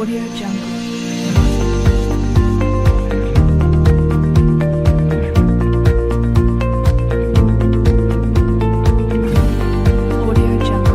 Audio Jungle. Audio Jungle.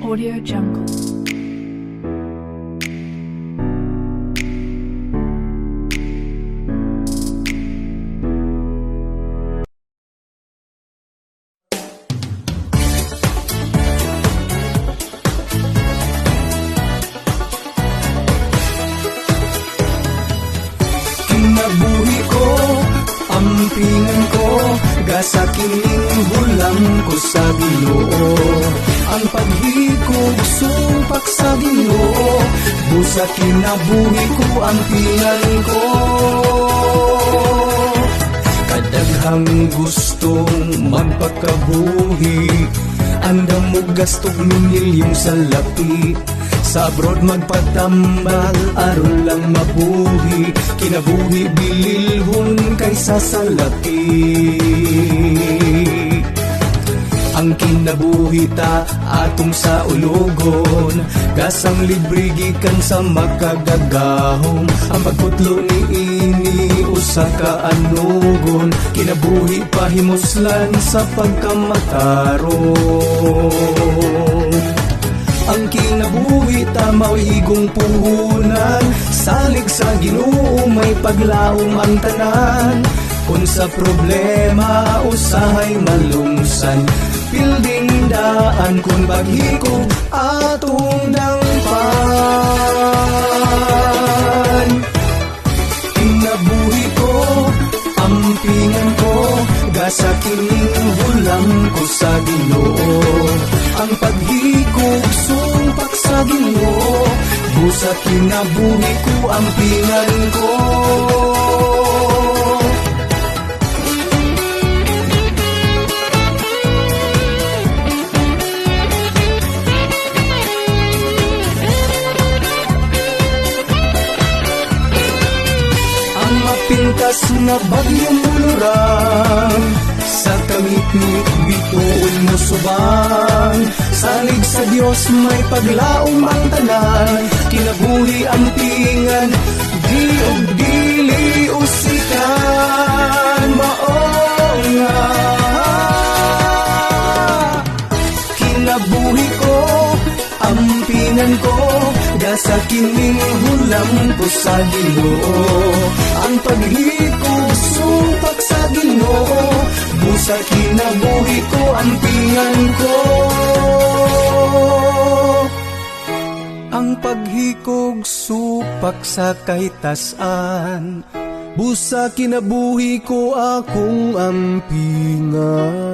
Audio Jungle. Kinabuhi ko, ampingan ko, gasa kining bulang ko sa Ginoo. Ang paghikog sumpak sa Ginoo, busa kinabuhi ko, ampingan ko. Kadaghang gustong magpakabuhi, andam mo gastog milyong sa lapi. Sa abroad magpatambal, aron lang mabuhi, kinabuhi bililhon kaysa sa laki. Ang kinabuhi ta atong sa ulogon, gasang libre gikan sa makagagahom. Ang pagputlo ni ini usa ka anugon, kinabuhi pahimuslan sa pagkamataron. Ang kinabuhi tamaw igong puhunan, salig sa Ginoo may paglaom ang tanan. Kung sa problema usahay malungsan, pilding daan kung baghikog atong dangpan. Kinabuhi ko, ampingan ko, gasa kining hulang ko sa Ginoo. Ang paghikog sumpak sa Ginoo, busa kinabuhi ko, ampingan ko. Ang mapintas na bagyong muluran, sa kamit-mit bituon mo subang. Salig sa Dios may paglaom ang tanan, kinabuhi ang tingan, di og dili usikan. Mao nga Kaya sa kining hulam ko sa Ginoo, ang paghikog sumpak sa Ginoo, busa kinabuhi ko ang pingan ko. Ang paghikog supak sa kahitasan, busa kinabuhi ko akong ampingan.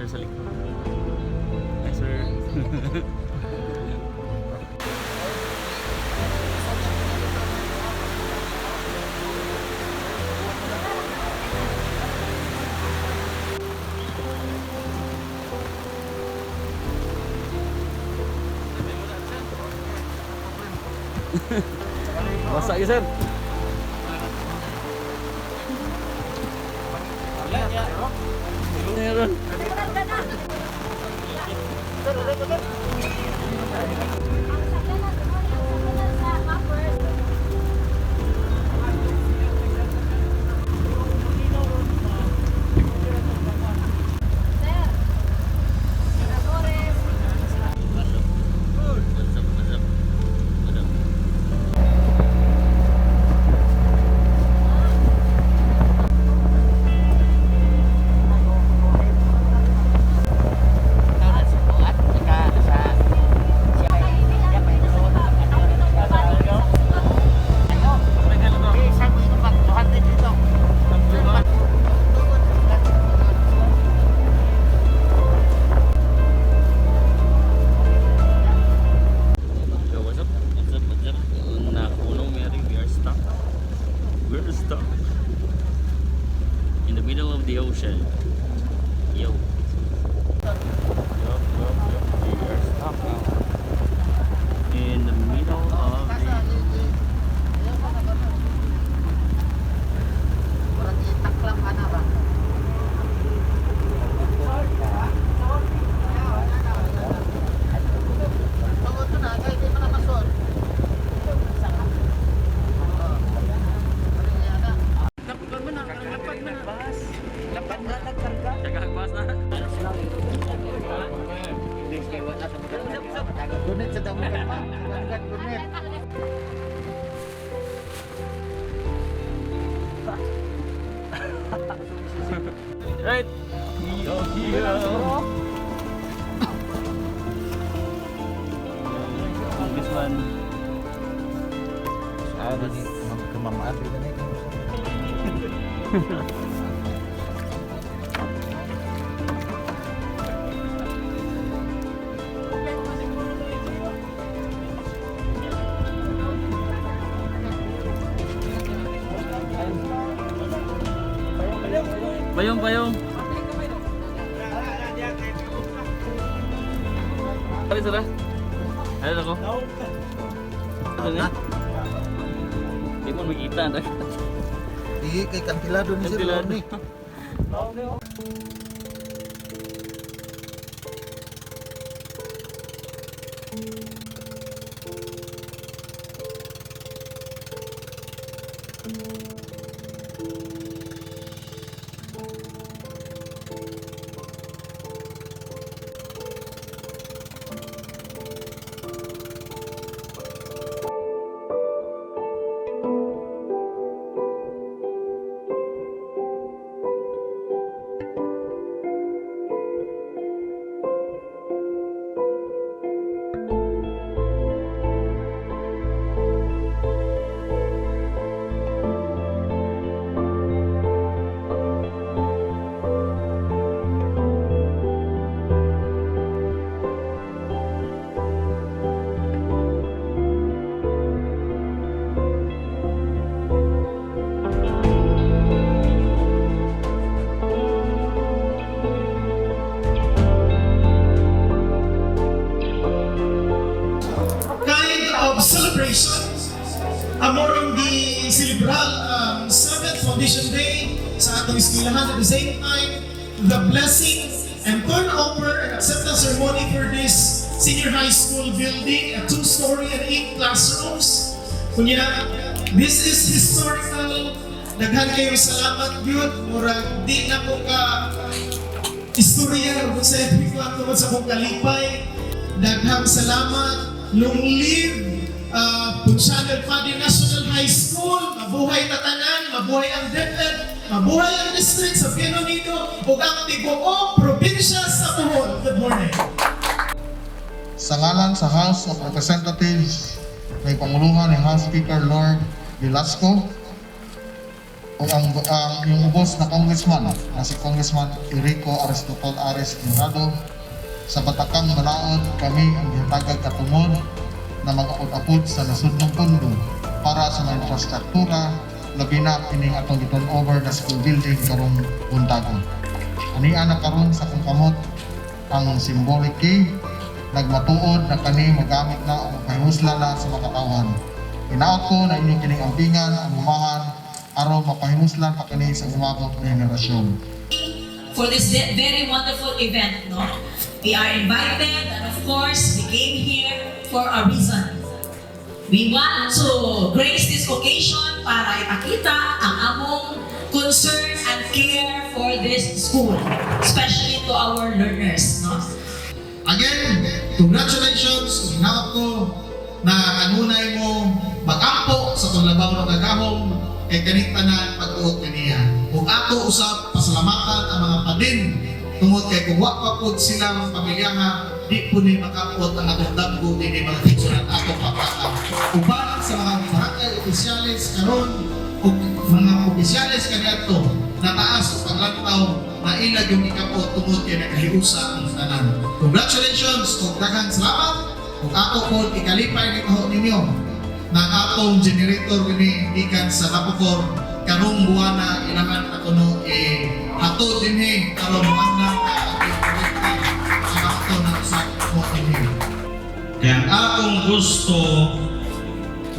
Sa likod. Hi, sir. Basa ya, sir. Meron. We're stuck in the middle of the ocean. Yo. Yup. We are stuck now in the middle of the Gunit sa dami ka pa. Gunit. right. This one. Ada nih kemamaat itu nih. Payung. Kali sudah. Ada ako. Ano ni? Di mo makita na. Kay kantilado ni sir Kantilado. ni. celebration. Amorong di celebral ang 7th Foundation Day sa atong eskwelahan at the same time, the blessing and turnover and acceptance ceremony for this senior high school building, a 2-story and 8 classrooms. Kunya, this is historical. Daghan kayo salamat yun. Murag di na po ka istorya kung sa epikwan tungkol sa kong kalipay. Daghang salamat. Long live Punsanel Padi National High School. Mabuhay tatanan, mabuhay ang DepEd, mabuhay ang district sa Piano Nido, ug ang tibuok probinsya sa Bohol. Good morning. Sa ngalan sa House of Representatives, may panguluhan ni House Speaker Lord Velasco o yung ubos na congressman na si Congressman Enrico Aristotol Ares Inrado. Sa batakang balaod, kami ang gihatagag katungod na mag-apod-apod sa nasudnong pondo para sa mga infrastruktura, labi na kining atong giton over na school building karong buntagon. Ania na karon sa kung kamot ang symbolic key, nagmatuod na kani magamit na o magpahusla na sa makatawan. Inaot ko na inyong kining ampingan, amumahan, aron mapahimuslan pa kani sa umabot na henerasyon. For this very wonderful event, no? We are invited, and of course, we came here for a reason. We want to grace this occasion para ipakita ang among concern and care for this school, especially to our learners, no? Again, congratulations. Hinaot ko na kanunay mo mag-ampo sa itong labaw ng agahong kay kanita na pag-uot kaniya. Kung ato usap, pasalamatan ang mga padin tungod kay kung wak po silang pamilyaha, di po ni makapuot ang atong damgo, di ni mga kitsunan ato papata. Uban sa mga barangay opisyalis karon o mga opisyalis kaniadto na taas o paglantaw na ilag yung ikapuot tungod kay nakahiusa ang tanan. Congratulations o daghang salamat kung ato po ikalipay ni kaho ninyo na atong generator ni ikan sa Napocor karong buwan na ilangan na kuno hatod din karong manang sa ato na sa mo din. Kaya akong gusto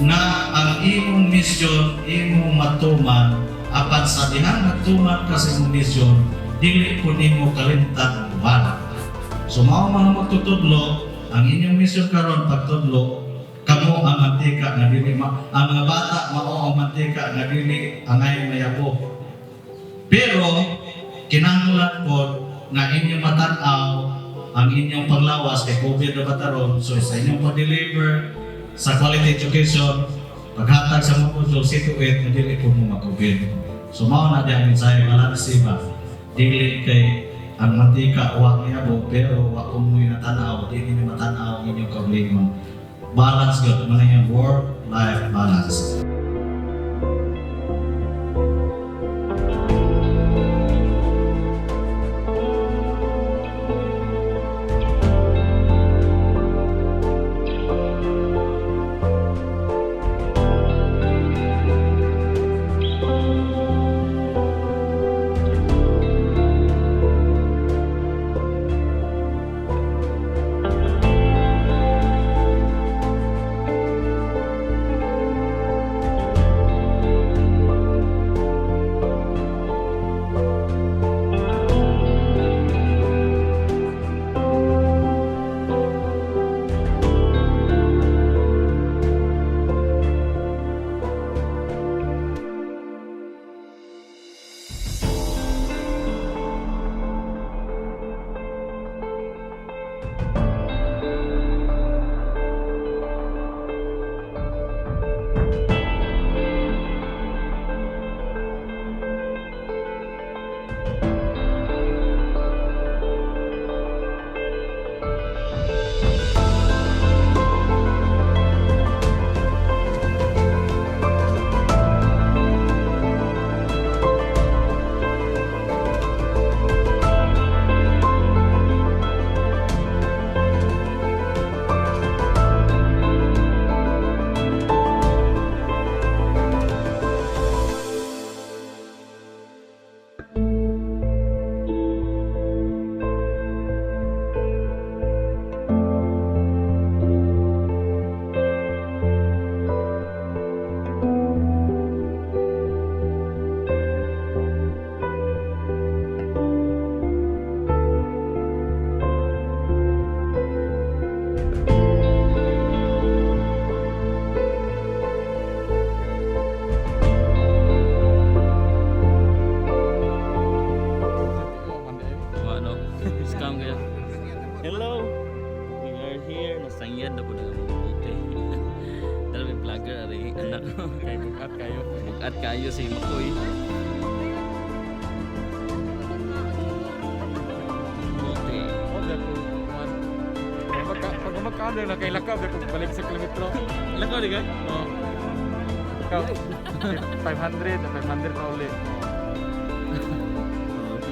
na ang imong misyon, imong matuman, apan sa dihang matuman kasi imong misyon, dili po nimo kalintang buwan. So mao mga magtutudlo, ang inyong misyon karon pagtudlo, kamo ang mantika nga dili ang mga bata mao ang mantika nga dili angay mayabo. Pero kinahanglan po nga inyong matan-aw ang inyong paglawas kay COVID na bataron. So sa inyong pag-deliver sa quality education, paghatag sa mga puso, situate na dili po mo mag-COVID. So mao na diyan mensahe balanse ba? Dili kay ang mantika wa mayabo pero wa ko mo natanaw, dili ni matanaw ang inyong kaugalingon. Balance good, mga yung work-life balance. ako. Kay bugat kayo. Bugat kayo si Makoy. Buti. Oh, dako man. Pag magkaano na kay lakab dako balik sa kilometro. Lako di ka? Oh. Ikaw 500 na 500 na ulit.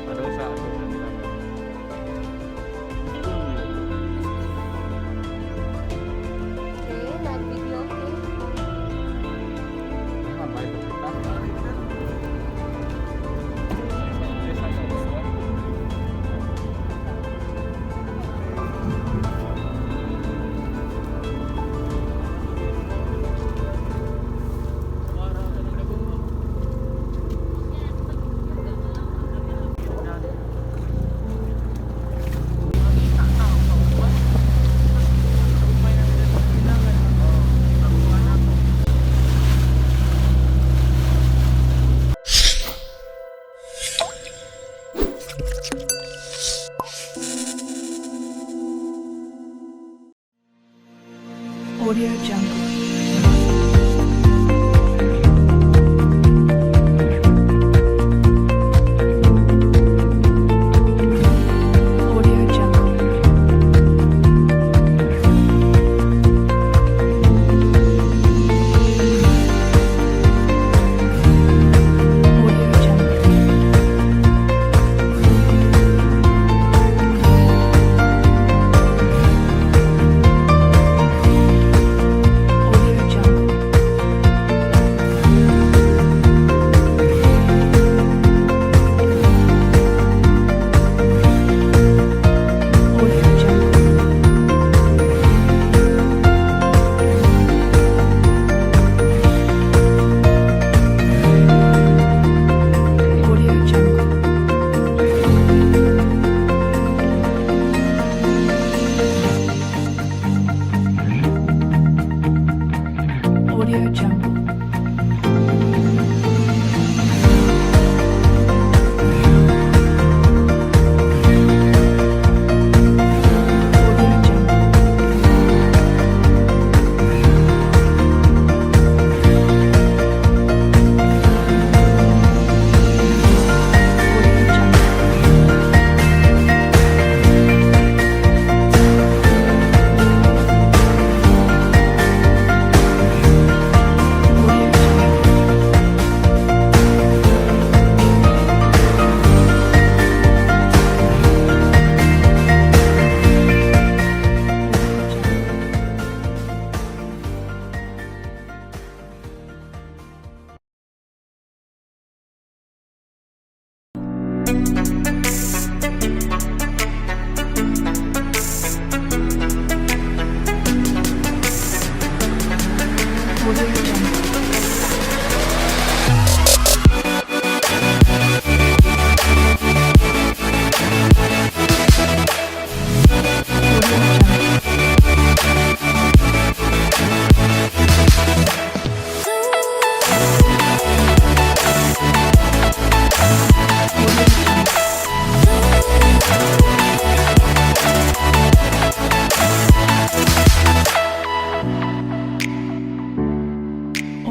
Ano sa ako? Ah, may kita. Audio Jungle. Audio Jungle. Audio Jungle. Audio Jungle. Audio Jungle. Audio Jungle. Audio Jungle. Audio Jungle.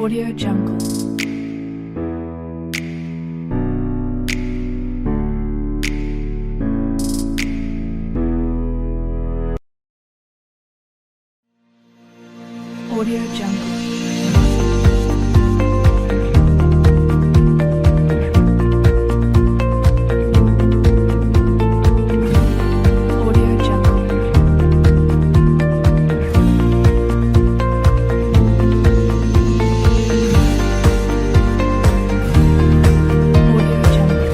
Audio Jungle. Audio Jungle. Audio Jungle. Audio Jungle. Audio Jungle. Audio Jungle. Audio Jungle. Audio Jungle. Audio Jungle. Audio Jungle.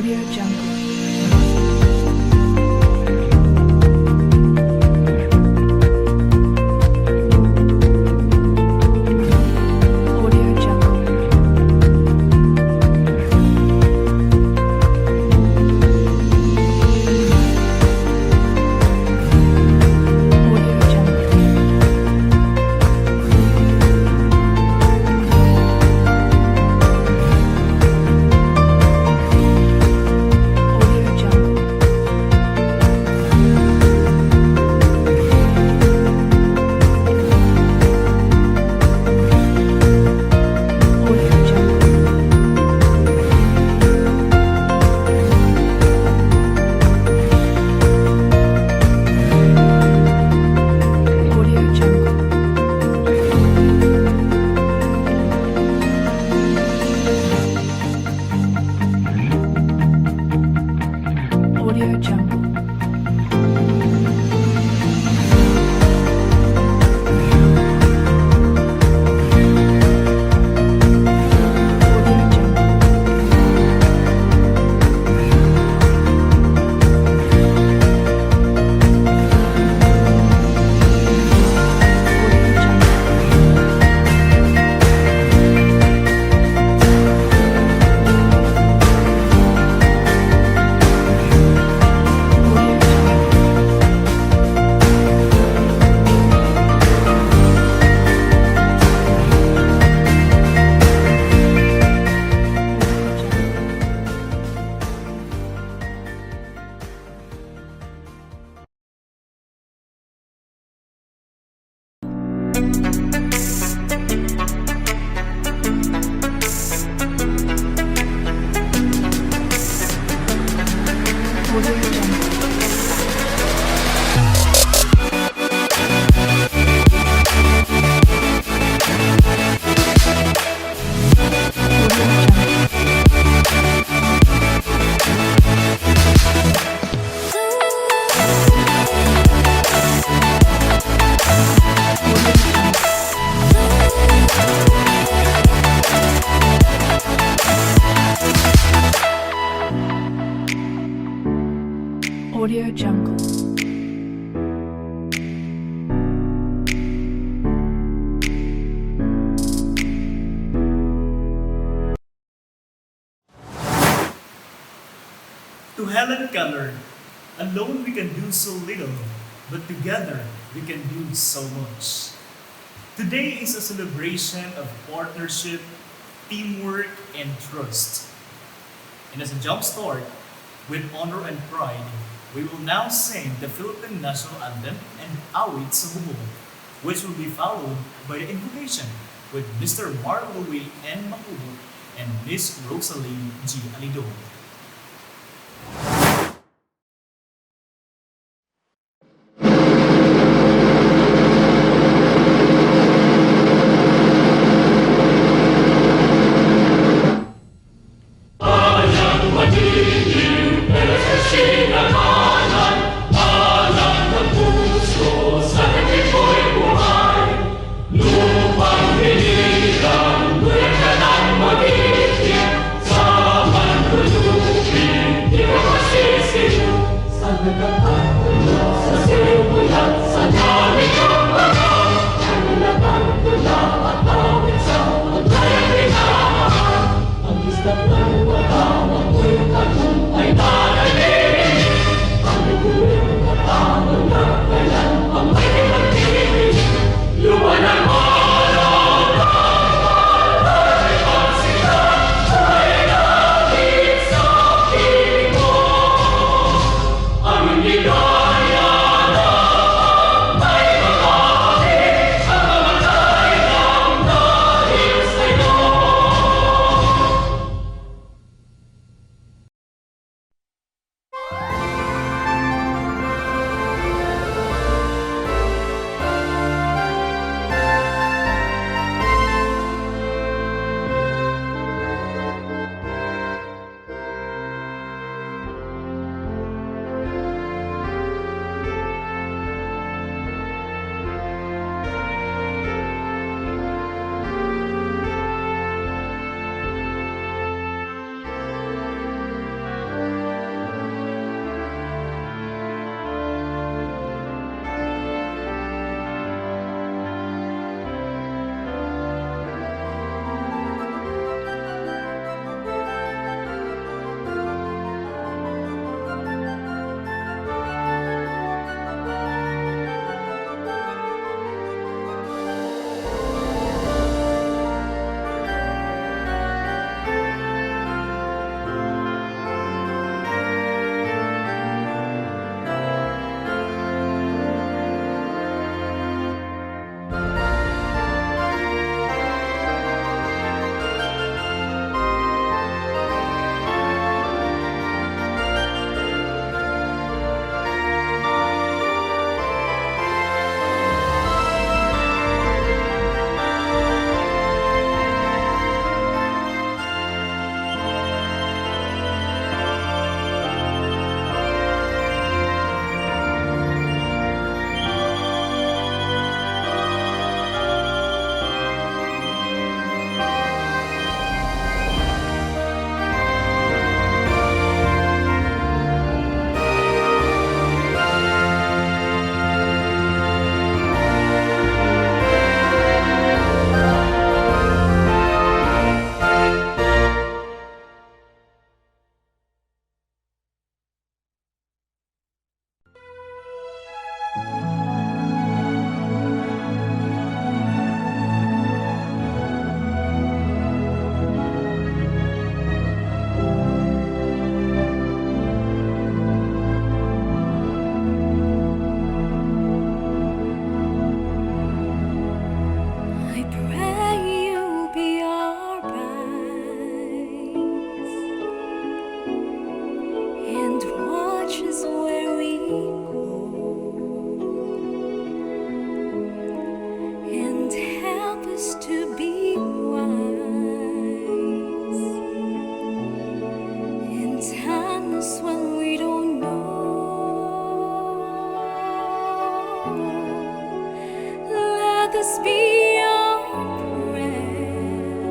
Audio Jungle. Audio Jungle. Audio Jungle. Audio Jungle. Audio Jungle. Audio Jungle. Audio Jungle. Audio Jungle. Audio Jungle. Audio Jungle. Audio Jungle. Audio Jungle. Audio Jungle. Audio Jungle. Audio Jungle. To Helen Keller, alone we can do so little, but together we can do so much. Today is a celebration of partnership, teamwork, and trust. And as a jumpstart, with honor and pride, we will now sing the Philippine National Anthem and Awit sa Bohol, which will be followed by the invocation with Mr. Mark Louie N. Makubo and Miss Rosalie G. Alido. Sa man this be our prayer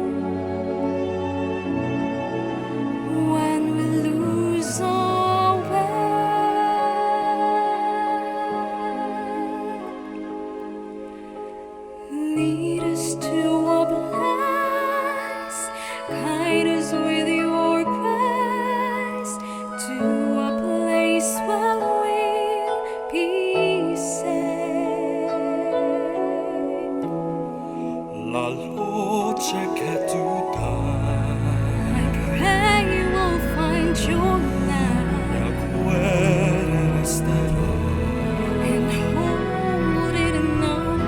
when we lose our way. Lead us to a place, guide us with your grace to a place where we'll be safe. La luce che tu dai I pray we'll find your light a guerre resterò and hold it in our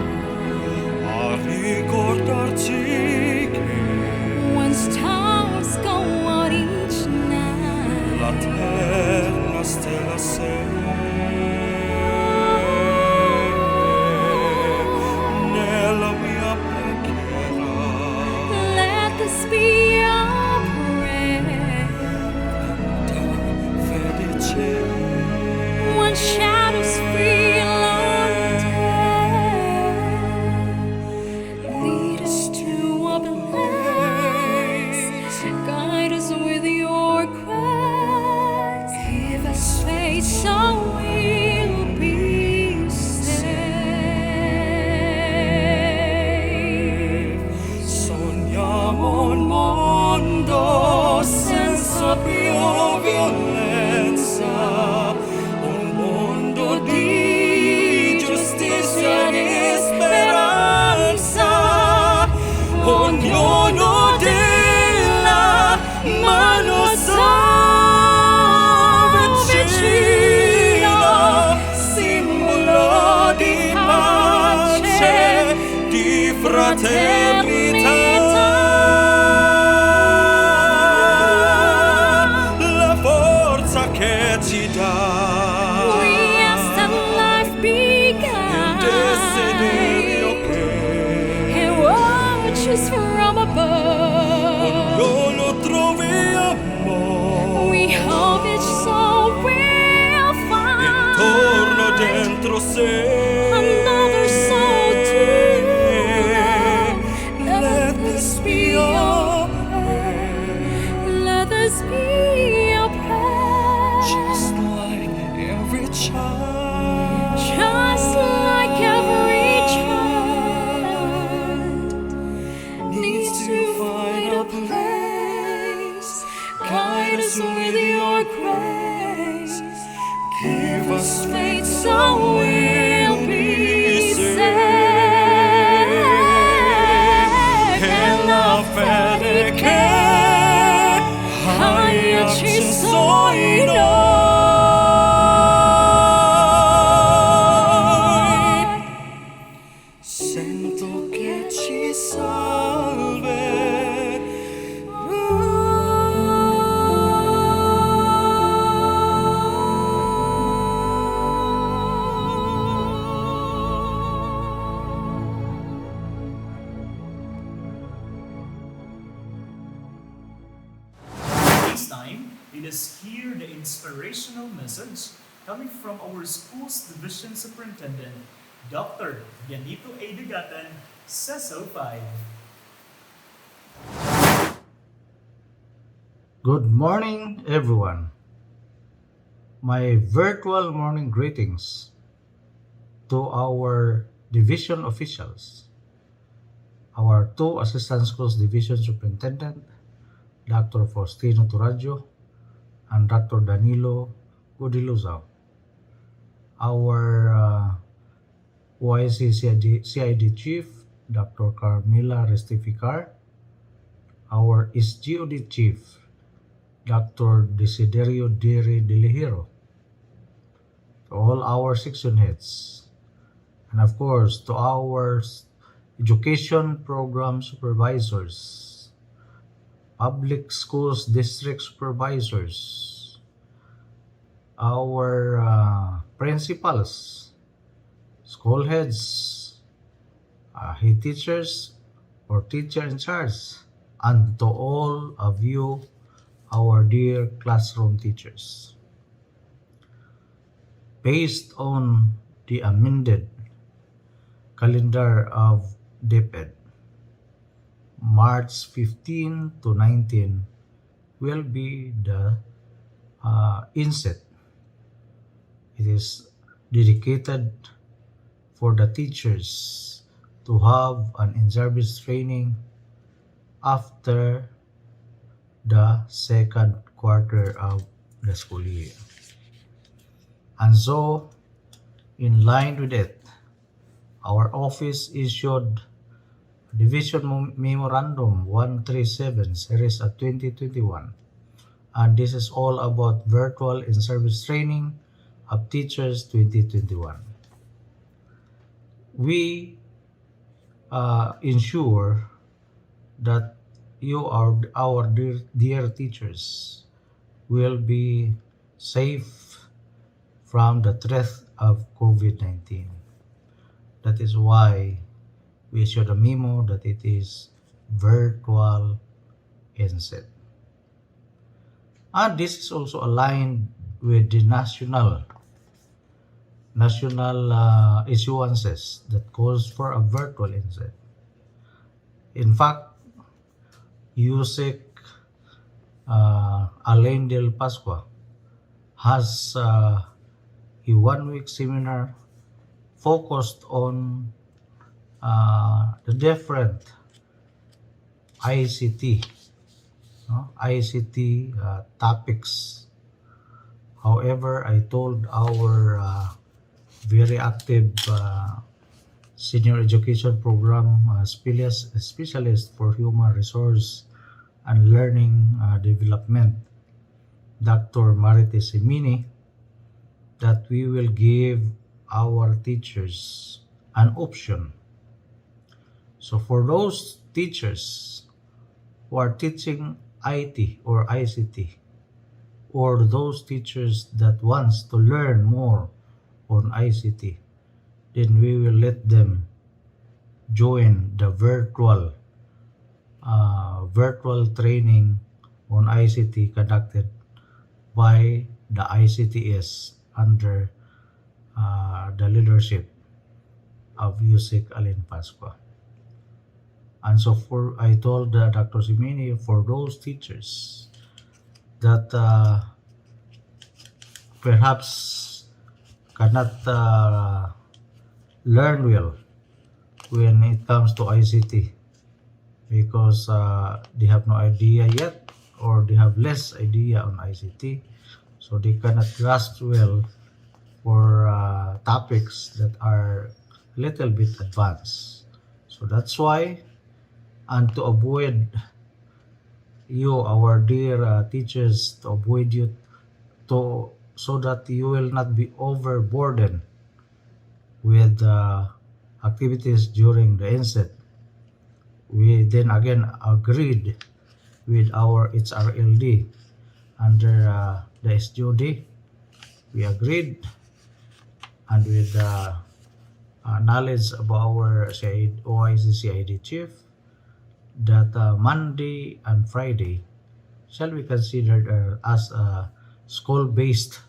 a ricordarci che when stars go out each night. la terra stella sei nella mia preghiera. Let this be our prayer Felice when shadows fill our day. Lead us to a place, guide us with your grace. Give us faith so we'll be safe. sogniamo un mondo senza più violenza, un mondo di giustizia e speranza. Ognuno della mano vicina, simbolo di pace, di fraternità. La forza che ci dà We ask that life be il kind desiderio che and watches from above. ognuno troviamo We hope each soul will find intorno dentro sé. another soul to love. Let this be our prayer, Let this be a prayer, just like every child. just like every child needs to find a place. Guide us with your grace. Give us faith so we'll be safe. E la fede che hai acceso in noi, sento che ci This time, let us hear the inspirational message coming from our school's division superintendent, Dr. Yanito A. Dugatan, CESO 5. Good morning, everyone. My virtual morning greetings to our division officials, our two Assistant Schools Division Superintendent, Dr. Faustino Turaggio and Dr. Danilo Gudiluzao, our OIC CID Chief, Dr. Carmila Restificar, our SGOD Chief, Dr. Desiderio Diri Delihiro, to all our section heads, and of course to our education program supervisors, public schools district supervisors, our principals, school heads, head teachers or teacher in charge, and to all of you, our dear classroom teachers. Based on the amended calendar of DepEd. March 15 to 19 will be the INSET. It is dedicated for the teachers to have an in-service training after the second quarter of the school year. And so, in line with it, our office issued Division Memorandum 137 Series of 2021, and this is all about virtual in-service training of teachers 2021. We ensure that you, our dear teachers, will be safe from the threat of COVID-19. That is why we issued a memo that it is virtual INSET. And this is also aligned with the national issuances that calls for a virtual INSET. In fact, USEC Alain del Pascua has a one-week seminar focused on the different ICT topics. However, I told our very active senior education program specialist for human resource and learning development, Dr. Marite Semini, that we will give our teachers an option. So for those teachers who are teaching IT or ICT, or those teachers that wants to learn more on ICT, then we will let them join the virtual training on ICT conducted by the ICTS under the leadership of USEC Alain Pascua. And so I told Dr. Simini, for those teachers that perhaps cannot learn well when it comes to ICT because they have no idea yet, or they have less idea on ICT, so they cannot grasp well for topics that are a little bit advanced. So that's why, and to avoid you, our dear teachers, to avoid you so that you will not be overburdened with activities during the INSET, we then again agreed with our HRLD under the SGOD. We agreed, and with knowledge of our OIC CID chief, that Monday and Friday shall be considered as a school-based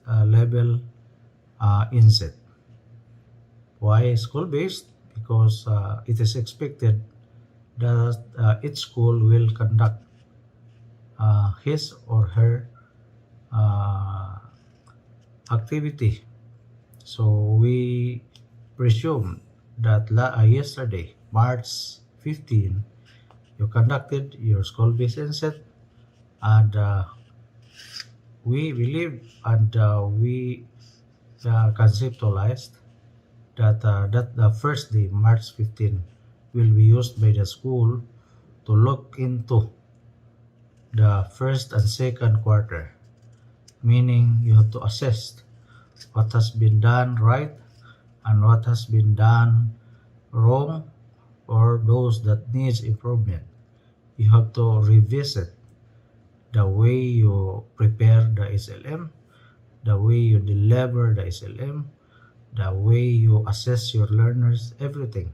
level INSET. Why school-based? Because it is expected that each school will conduct his or her activity. So we presume that yesterday, March 15, you conducted your school-based INSET, and we believe and we conceptualized that the first day, March 15, will be used by the school to look into the first and second quarter, meaning you have to assess what has been done right and what has been done wrong, or those that needs improvement. You have to revisit the way you prepare the SLM, the way you deliver the SLM, the way you assess your learners, everything.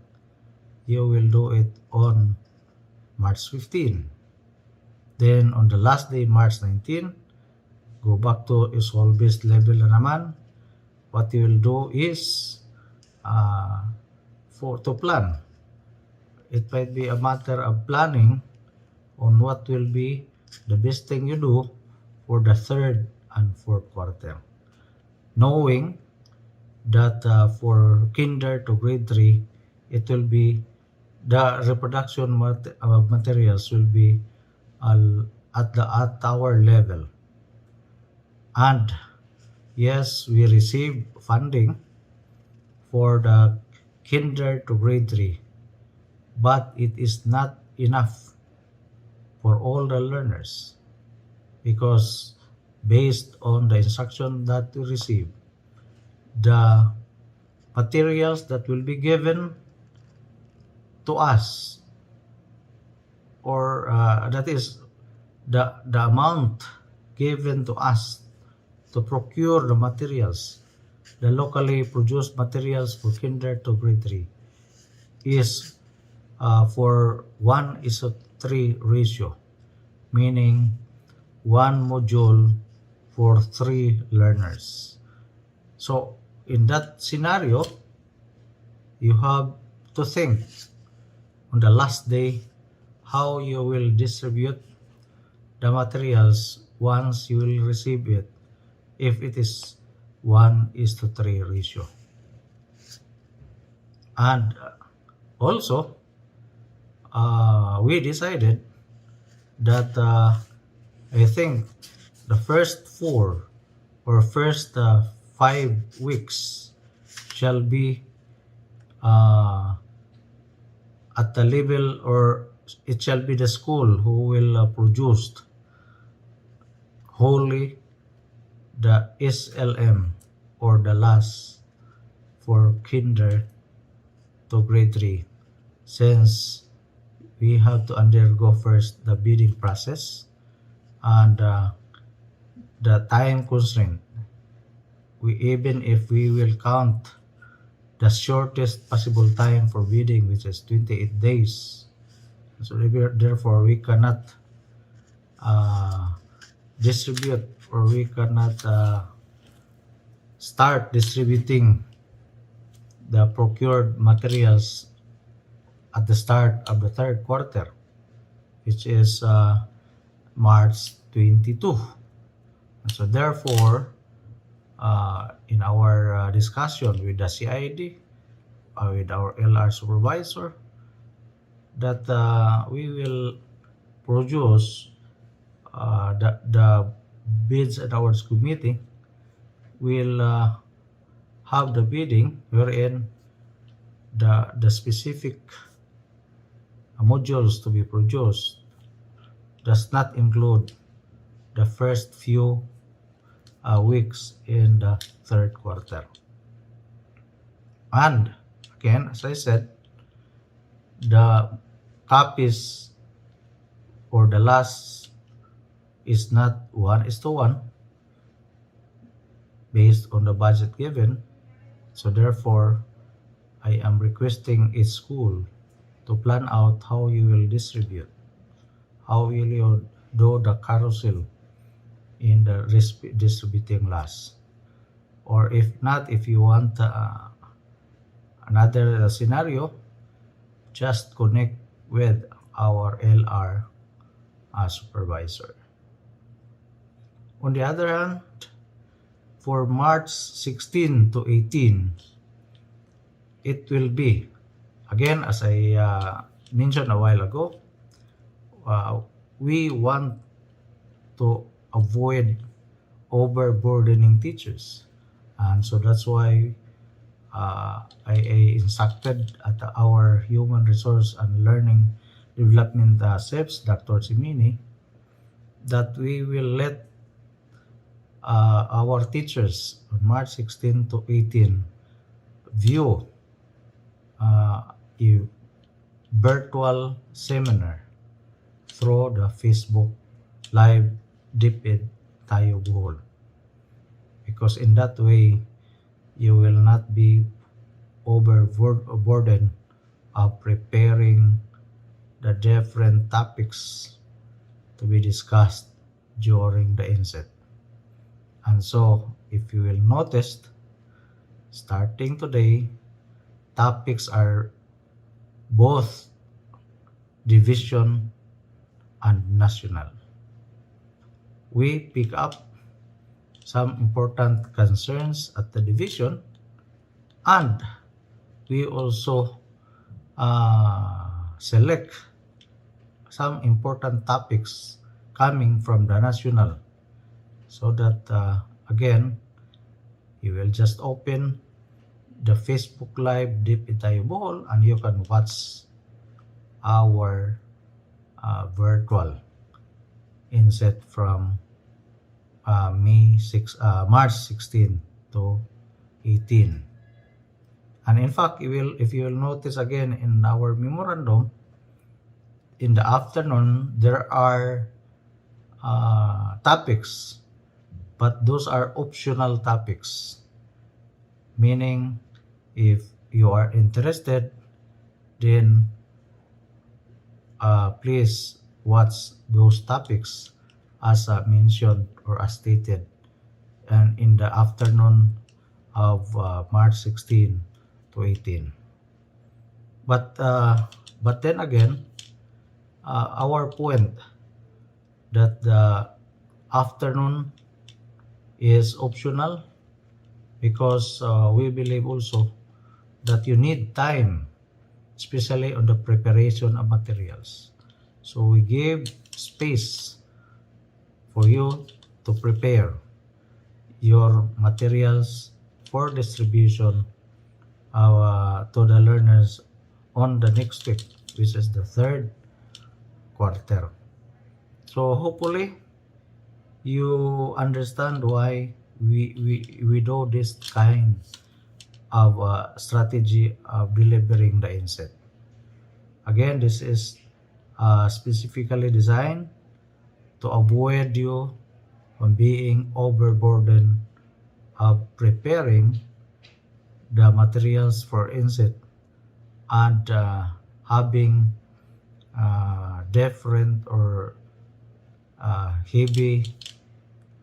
You will do it on March 15. Then on the last day, March 19, go back to school-based level na naman. What you will do is for to plan. It might be a matter of planning on what will be the best thing you do for the third and fourth quarter, knowing that for kinder to grade 3, it will be the reproduction materials will be at our level. And yes, we receive funding for the kinder to grade 3, but it is not enough for all the learners, because based on the instruction that we receive, the materials that will be given to us, or that is the amount given to us to procure the materials, the locally produced materials for kinder to grade 3, is for 1:3 ratio, meaning one module for 3 learners. So in that scenario, you have to think on the last day how you will distribute the materials once you will receive it, if it is 1:3 ratio. And also, we decided that I think the first 4 or first 5 weeks shall be at the level, or it shall be the school who will produce wholly the SLM, or the last for kinder to grade 3, since we have to undergo first the bidding process and the time constraint. Even if we will count the shortest possible time for bidding, which is 28 days, so therefore we cannot distribute, or we cannot start distributing the procured materials at the start of the third quarter, which is March 22. So therefore, in our discussion with the CID, with our LR supervisor, that we will produce the bids at our committee will have the bidding wherein the specific modules to be produced does not include the first few weeks in the third quarter. And again, as I said, the copies or the last is not 1:1 based on the budget given. So therefore, I am requesting each school to plan out how you will distribute, how will you do the carousel in the distributing last. Or if not, if you want another scenario, just connect with our LR supervisor. On the other hand, for March 16 to 18, it will be, again, as I mentioned a while ago, we want to avoid overburdening teachers. And so that's why I instructed at our Human Resource and Learning Development SEPS, Dr. Simini, that we will let our teachers on March 16 to 18 view a virtual seminar through the Facebook Live DepEd Tayo Bohol. Because in that way, you will not be overburdened of preparing the different topics to be discussed during the INSET. And so, if you will notice, starting today, topics are both division and national. We pick up some important concerns at the division, and we also select some important topics coming from the national, so that again, you will just open the Facebook Live Deep Itayo Bohol and you can watch our virtual INSET from March 16 to 18. And in fact, if you will notice again in our memorandum, in the afternoon, there are topics, but those are optional topics. Meaning, if you are interested, then please watch those topics as mentioned or as stated, and in the afternoon of March 16 to 18. But then again, our point that the afternoon is optional, because we believe also that you need time, especially on the preparation of materials. So we give space for you to prepare your materials for distribution to the learners on the next week, which is the third quarter. So hopefully you understand why we do this kind of strategy of delivering the INSET. Again, this is specifically designed to avoid you from being overburdened of preparing the materials for INSET and having different or heavy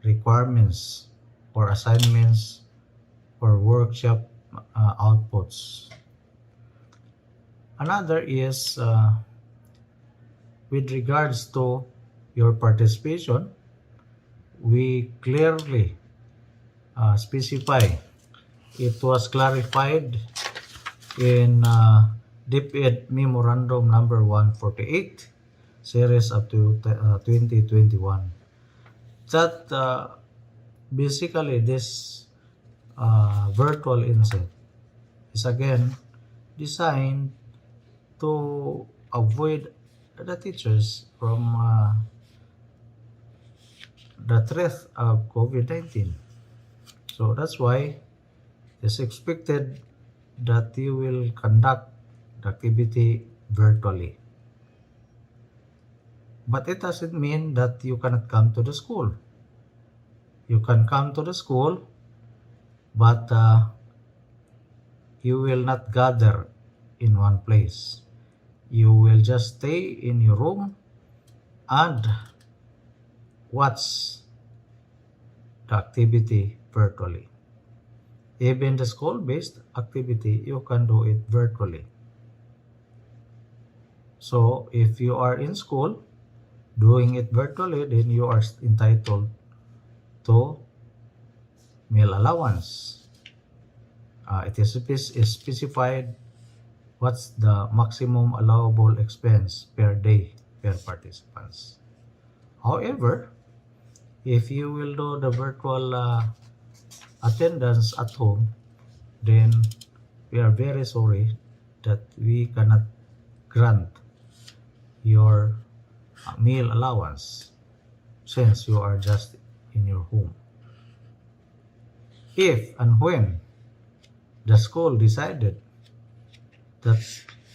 requirements or assignments or workshop outputs. Another is with regards to your participation, we clearly specify. It was clarified in DepEd Memorandum number 148, series up to 2021, that basically this virtual INSET is again designed to avoid the teachers from the threat of COVID-19. So that's why it's expected that you will conduct the activity virtually. But it doesn't mean that you cannot come to the school. You can come to the school, but you will not gather in one place. You will just stay in your room and watch the activity virtually. Even the school-based activity, you can do it virtually. So if you are in school doing it virtually, then you are entitled to meal allowance. It is specified what's the maximum allowable expense per day per participants. However, if you will do the virtual attendance at home, then we are very sorry that we cannot grant your meal allowance since you are just in your home. If and when the school decided that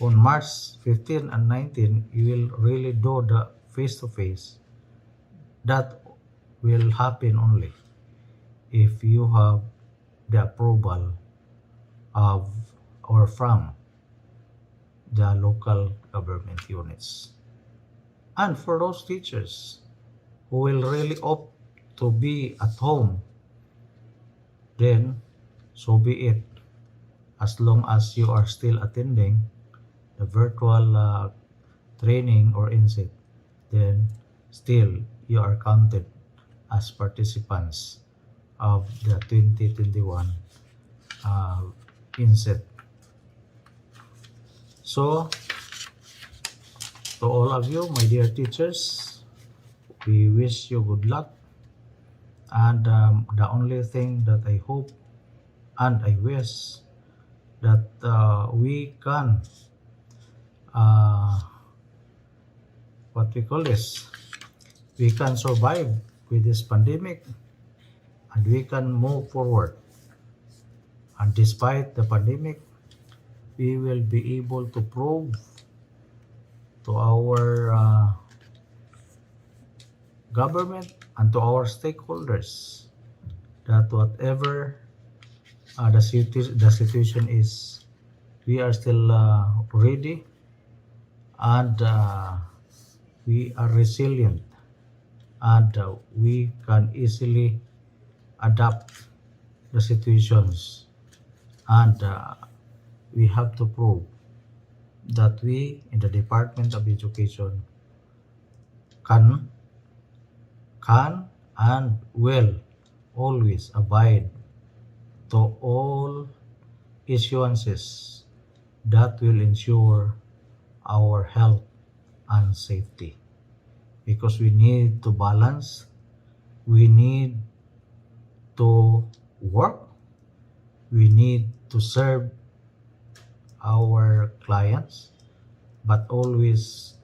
on March 15 and 19 you will really do the face-to-face, that will happen only if you have the approval of or from the local government units. And for those teachers who will really opt to be at home, then so be it. as long as you are still attending the virtual training or INSET, then still you are counted as participants of the 2021 INSET. So, to all of you, my dear teachers, we wish you good luck. And the only thing that I hope and I wish that we can, what we call this, we can survive with this pandemic and we can move forward. And despite the pandemic, we will be able to prove to our government and to our stakeholders that whatever the situation is, we are still ready and we are resilient and we can easily adapt the situations, and we have to prove that we in the Department of Education can and will always abide to all issuances that will ensure our health and safety, because we need to balance, we need to work, we need to serve our clients, but always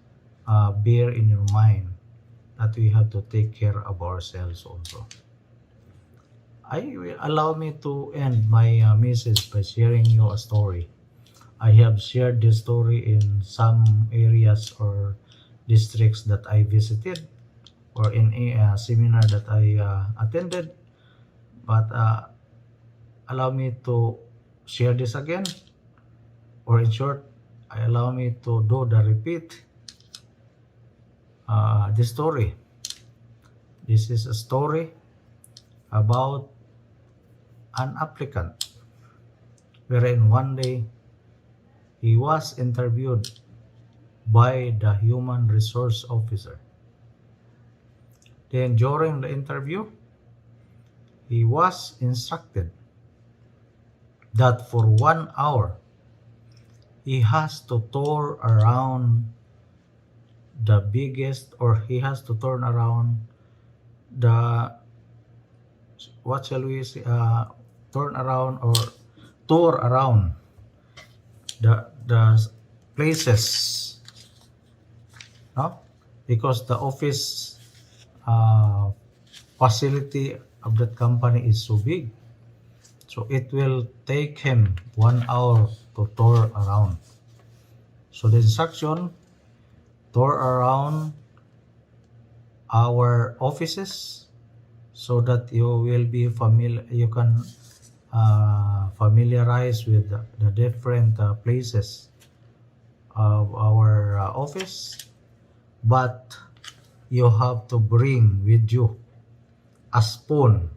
bear in your mind that we have to take care of ourselves also. Allow me to end my message by sharing you a story. I have shared this story in some areas or districts that I visited or in a seminar that I attended, but allow me to share this again, or in short, allow me to do the repeat this story. This is a story about an applicant wherein one day he was interviewed by the human resource officer. Then during the interview, he was instructed that for 1 hour he has to tour around the biggest, or he has to turn around the, what shall we say, turn around or tour around the places, no? Because the office facility of that company is so big, so it will take him 1 hour to tour around. So the instruction, tour around our offices so that you will be familiar, you can familiarize with the different places of our office, but you have to bring with you a spoon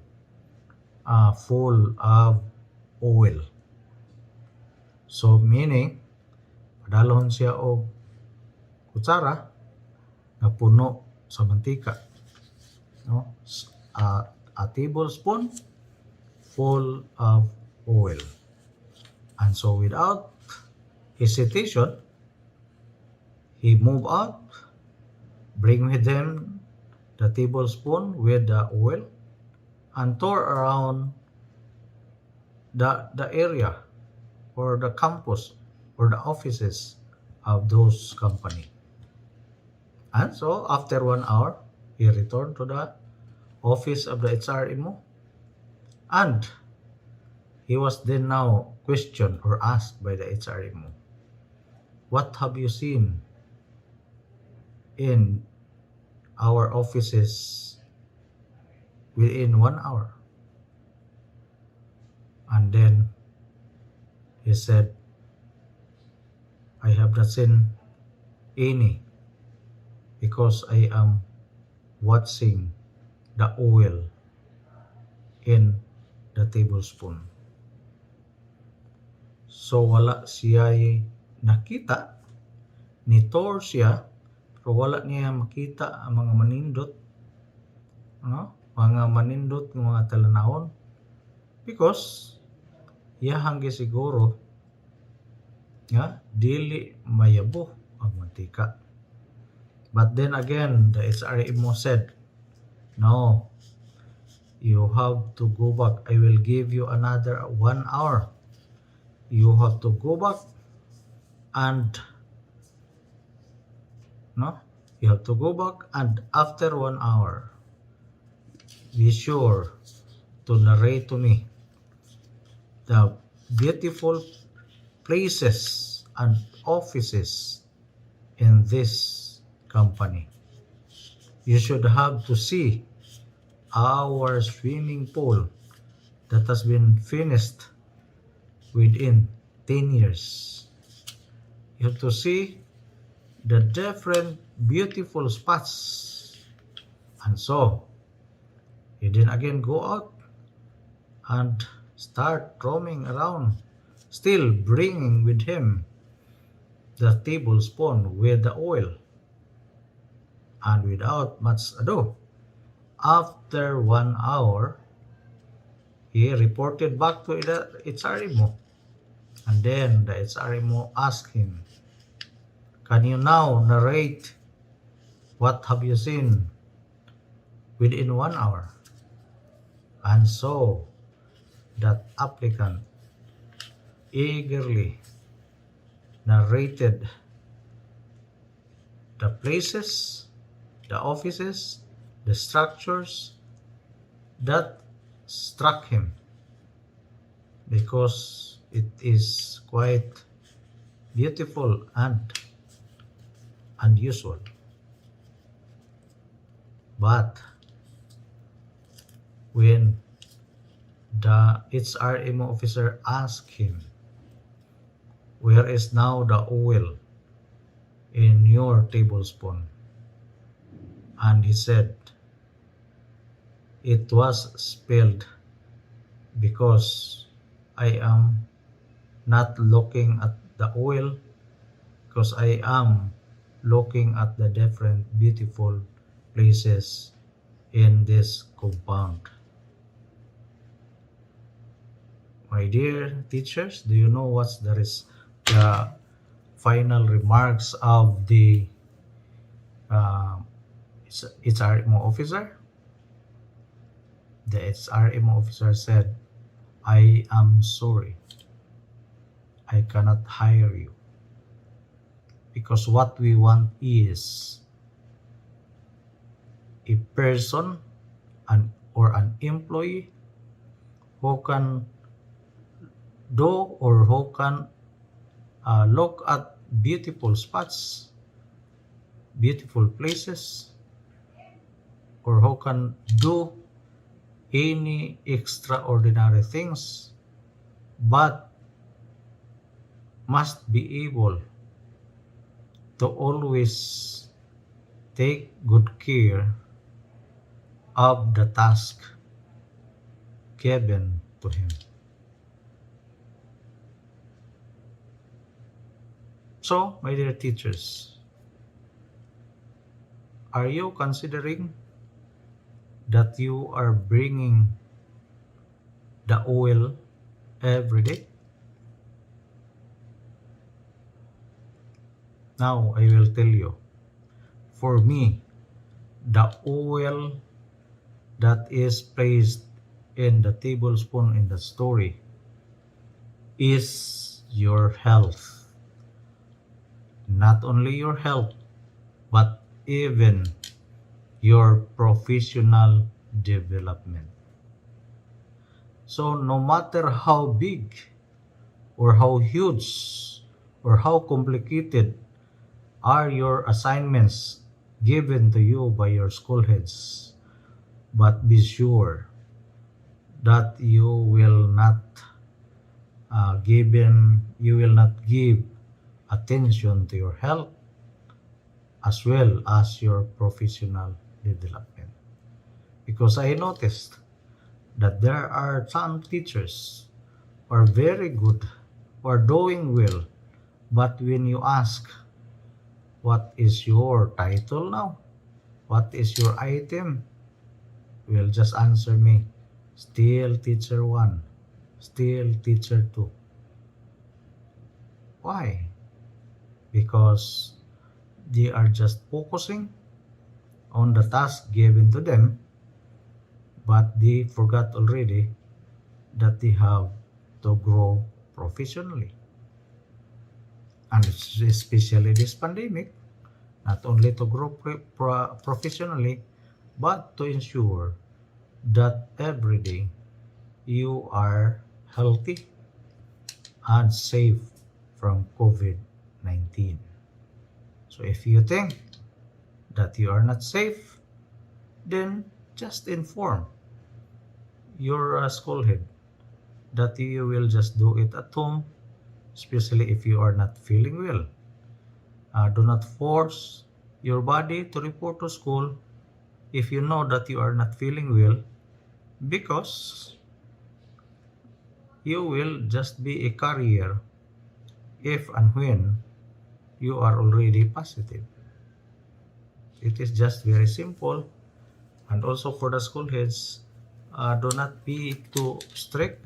full of oil. So meaning, padalon siya og kutsara na puno sa mantika, no? A tablespoon full of oil. And so without hesitation, he moved out, bring with him the tablespoon with the oil, and tour around the area or the campus or the offices of those company. And so after 1 hour, he returned to the office of the HRMO, and he was then now questioned or asked by the HRMO, what have you seen in our offices within 1 hour? And then he said, I have not seen any, because I am watching the oil in the tablespoon. So wala siya nakita, ni-tour siya, pero wala niya makita ang mga manindot, no? Mga manindot ng mga talanahon, because iyahang gisiguro nga dili mayabo ang mantika. But then again, the SRMO said, no, you have to go back. I will give you another 1 hour. You have to go back and you have to go back, and after 1 hour, be sure to narrate to me the beautiful places and offices in this company. You should have to see our swimming pool that has been finished within 10 years. You have to see the different beautiful spots. And so, he then again go out and start roaming around, still bringing with him the tablespoon with the oil. And without much ado, after 1 hour, he reported back to the HRMO. And then the HRMO asked him, can you now narrate what have you seen within 1 hour? And so that applicant eagerly narrated the places, the offices, the structures that struck him, because it is quite beautiful and unusual. But when the HRMO officer asked him, where is now the oil in your tablespoon? And he said, it was spilled because I am not looking at the oil, because I am looking at the different beautiful places in this compound. My dear teachers, do you know what's the final remarks of the HRMO officer? The HRMO officer said, I am sorry, I cannot hire you, because what we want is a person or an employee who can do or who can look at beautiful spots, beautiful places, or who can do any extraordinary things, but must be able to always take good care of the task given to him. So, my dear teachers, are you considering that you are bringing the oil every day? Now, I will tell you, for me, the oil that is placed in the tablespoon in the story is your health. Not only your health, but even your professional development. So no matter how big or how huge or how complicated are your assignments given to you by your school heads, but be sure that you will not give attention to your health as well as your professional development. Because I noticed that there are some teachers who are very good who are doing well. But when you ask, what is your title now? What is your item? Will just answer me, still teacher 1, still teacher 2. Why? Because they are just focusing on the task given to them, but they forgot already that they have to grow professionally. And especially this pandemic, not only to grow professionally, but to ensure that every day you are healthy and safe from COVID-19. So if you think that you are not safe, then just inform your school head that you will just do it at home, especially if you are not feeling well. Do not force your body to report to school if you know that you are not feeling well, because you will just be a carrier if and when you are already positive. It is just very simple. And also for the school heads, do not be too strict,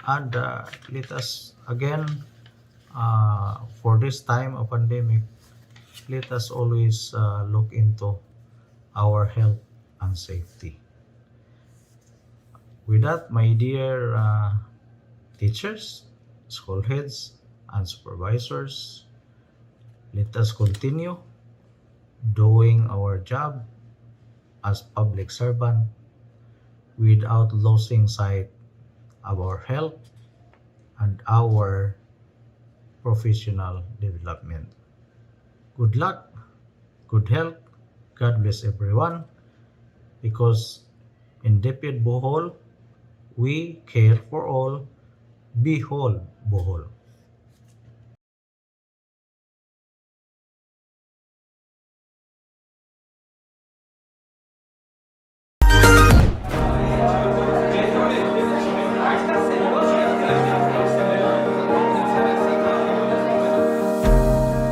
and let us again, for this time of pandemic, let us always look into our health and safety. With that, my dear teachers, school heads, and supervisors, let us continue doing our job as public servant without losing sight of our health and our professional development. Good luck, good health, God bless everyone, because in DepEd Bohol, we care for all. Behold Bohol.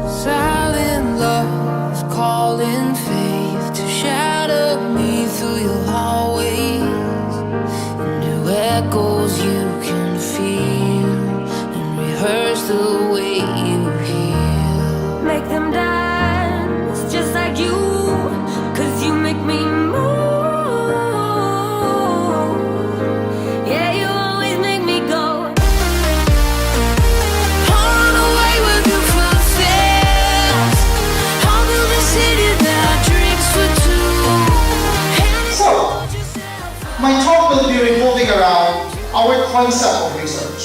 Silent love, calling faith to shadow me through your hallways, into echoes you can feel, and rehearse the way you heal. Make them dance just like you, 'cause you make me move. Yeah, you always make me go. On away with you fast. I'll build a city that drinks for two. So, my talk will be revolving around our concept of research,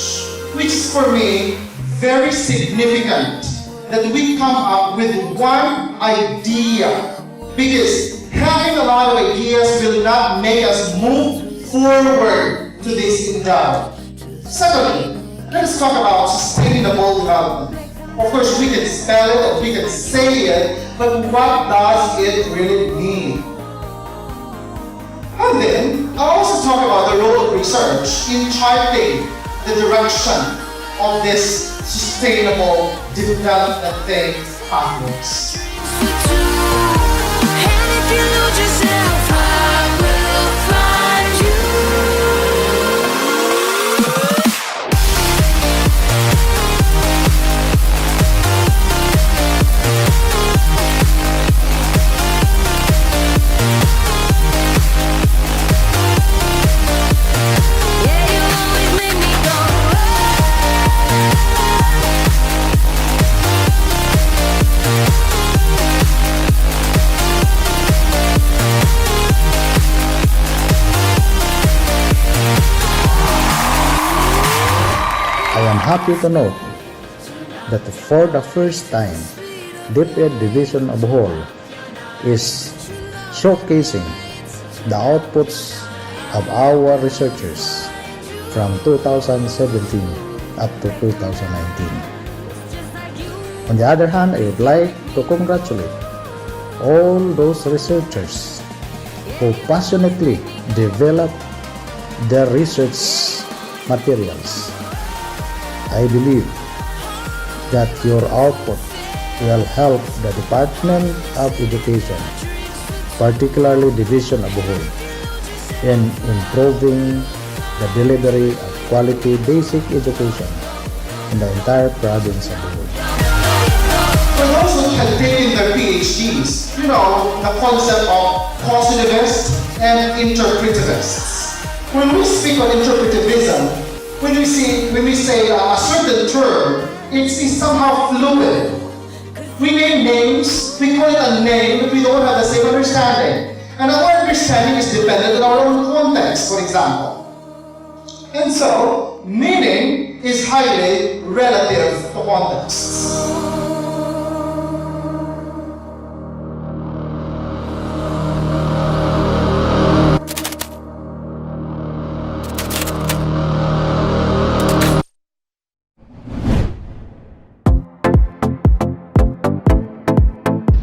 which is for me very significant that we come up with one idea, because having a lot of ideas will not make us move forward to this endeavor. Secondly, let us talk about sustainable development. Of course, we can spell it or we can say it, but what does it really mean? And then, I'll also talk about the role of research in charting the direction of this sustainable development thing onwards. And if you lose yourself, I will find you. Yeah, you always make me go. I am happy to note that for the first time, DepEd Division of Bohol is showcasing the outputs of our researchers from 2017 up to 2019. On the other hand, I would like to congratulate all those researchers who passionately develop their research materials. I believe that your output will help the Department of Education, particularly Division of Bohol, in improving the delivery of quality basic education in the entire province of Bohol. For those who have taken their PhDs, you know the concept of causativist and interpretivists. When we speak of interpretivism, when we say a certain term, it's somehow fluid. We name names, we call it a name, but we don't have the same understanding. And our understanding is dependent on our own context, for example. And so, meaning is highly relative to context.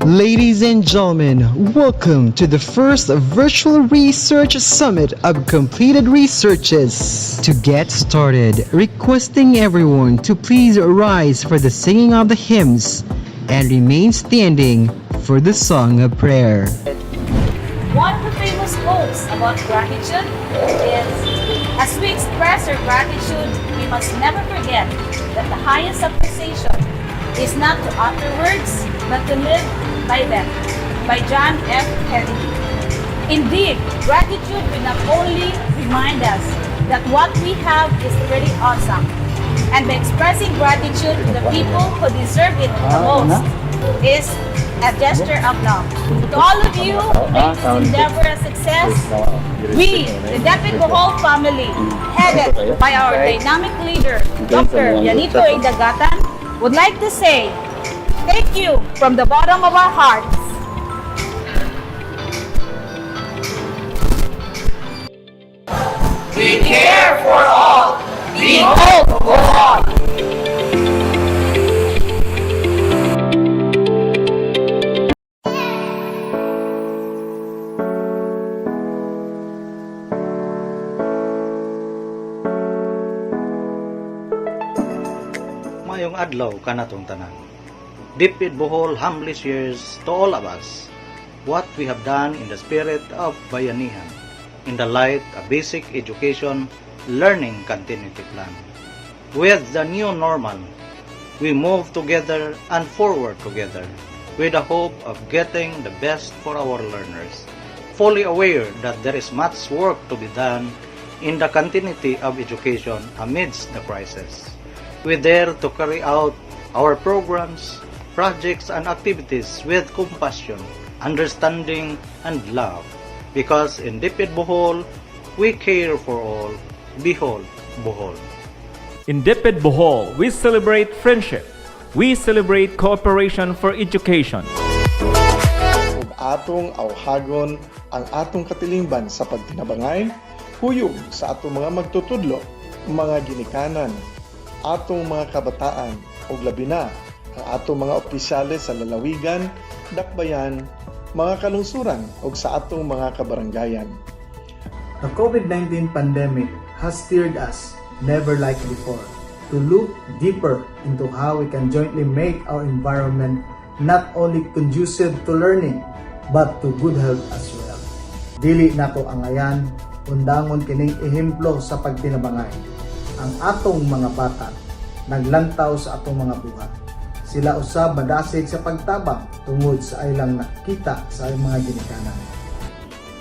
Ladies and gentlemen, welcome to the first virtual research summit of completed researches. To get started, requesting everyone to please rise for the singing of the hymns and remain standing for the song of prayer. One of the famous quotes about gratitude is, as we express our gratitude, we must never forget that the highest appreciation is not to utter words, but to live by them, by John F. Kennedy. Indeed, gratitude will not only remind us that what we have is pretty awesome, and by expressing gratitude to the people who deserve it the most is a gesture of love. To all of you who make this endeavor a success, we, the Deped Bohol family, headed by our dynamic leader, Dr. Yanito Indagatan, would like to say thank you from the bottom of our hearts. We care for all. Behold, Bohol. Mayong adlaw kanatong tanan. Dipid Bohol humbly shares to all of us what we have done in the spirit of bayanihan, in the light of basic education learning continuity plan. With the new normal, we move together and forward together with the hope of getting the best for our learners, fully aware that there is much work to be done in the continuity of education amidst the crisis. We dare to carry out our programs, projects, and activities with compassion, understanding, and love. Because in Dipid Bohol, we care for all. Behold, Bohol. In Dipid Bohol, we celebrate friendship. We celebrate cooperation for education. Ug atong awhagon ang atong katilingban sa pagtinabangay, huyog sa atong mga magtutudlo, mga ginikanan, atong mga kabataan, ug labi na ang atong mga opisyales sa lalawigan, dakbayan, mga kalungsuran ug sa atong mga kabarangayan. The COVID-19 pandemic has steered us, never like before, to look deeper into how we can jointly make our environment not only conducive to learning, but to good health as well. Dili nato angayan, undangon kining ehemplo sa pagtinabangay. Ang atong mga bata naglantaw sa atong mga buhat. Sila usab madasig sa pagtabang tungod sa ilang nakita sa mga ginikanan.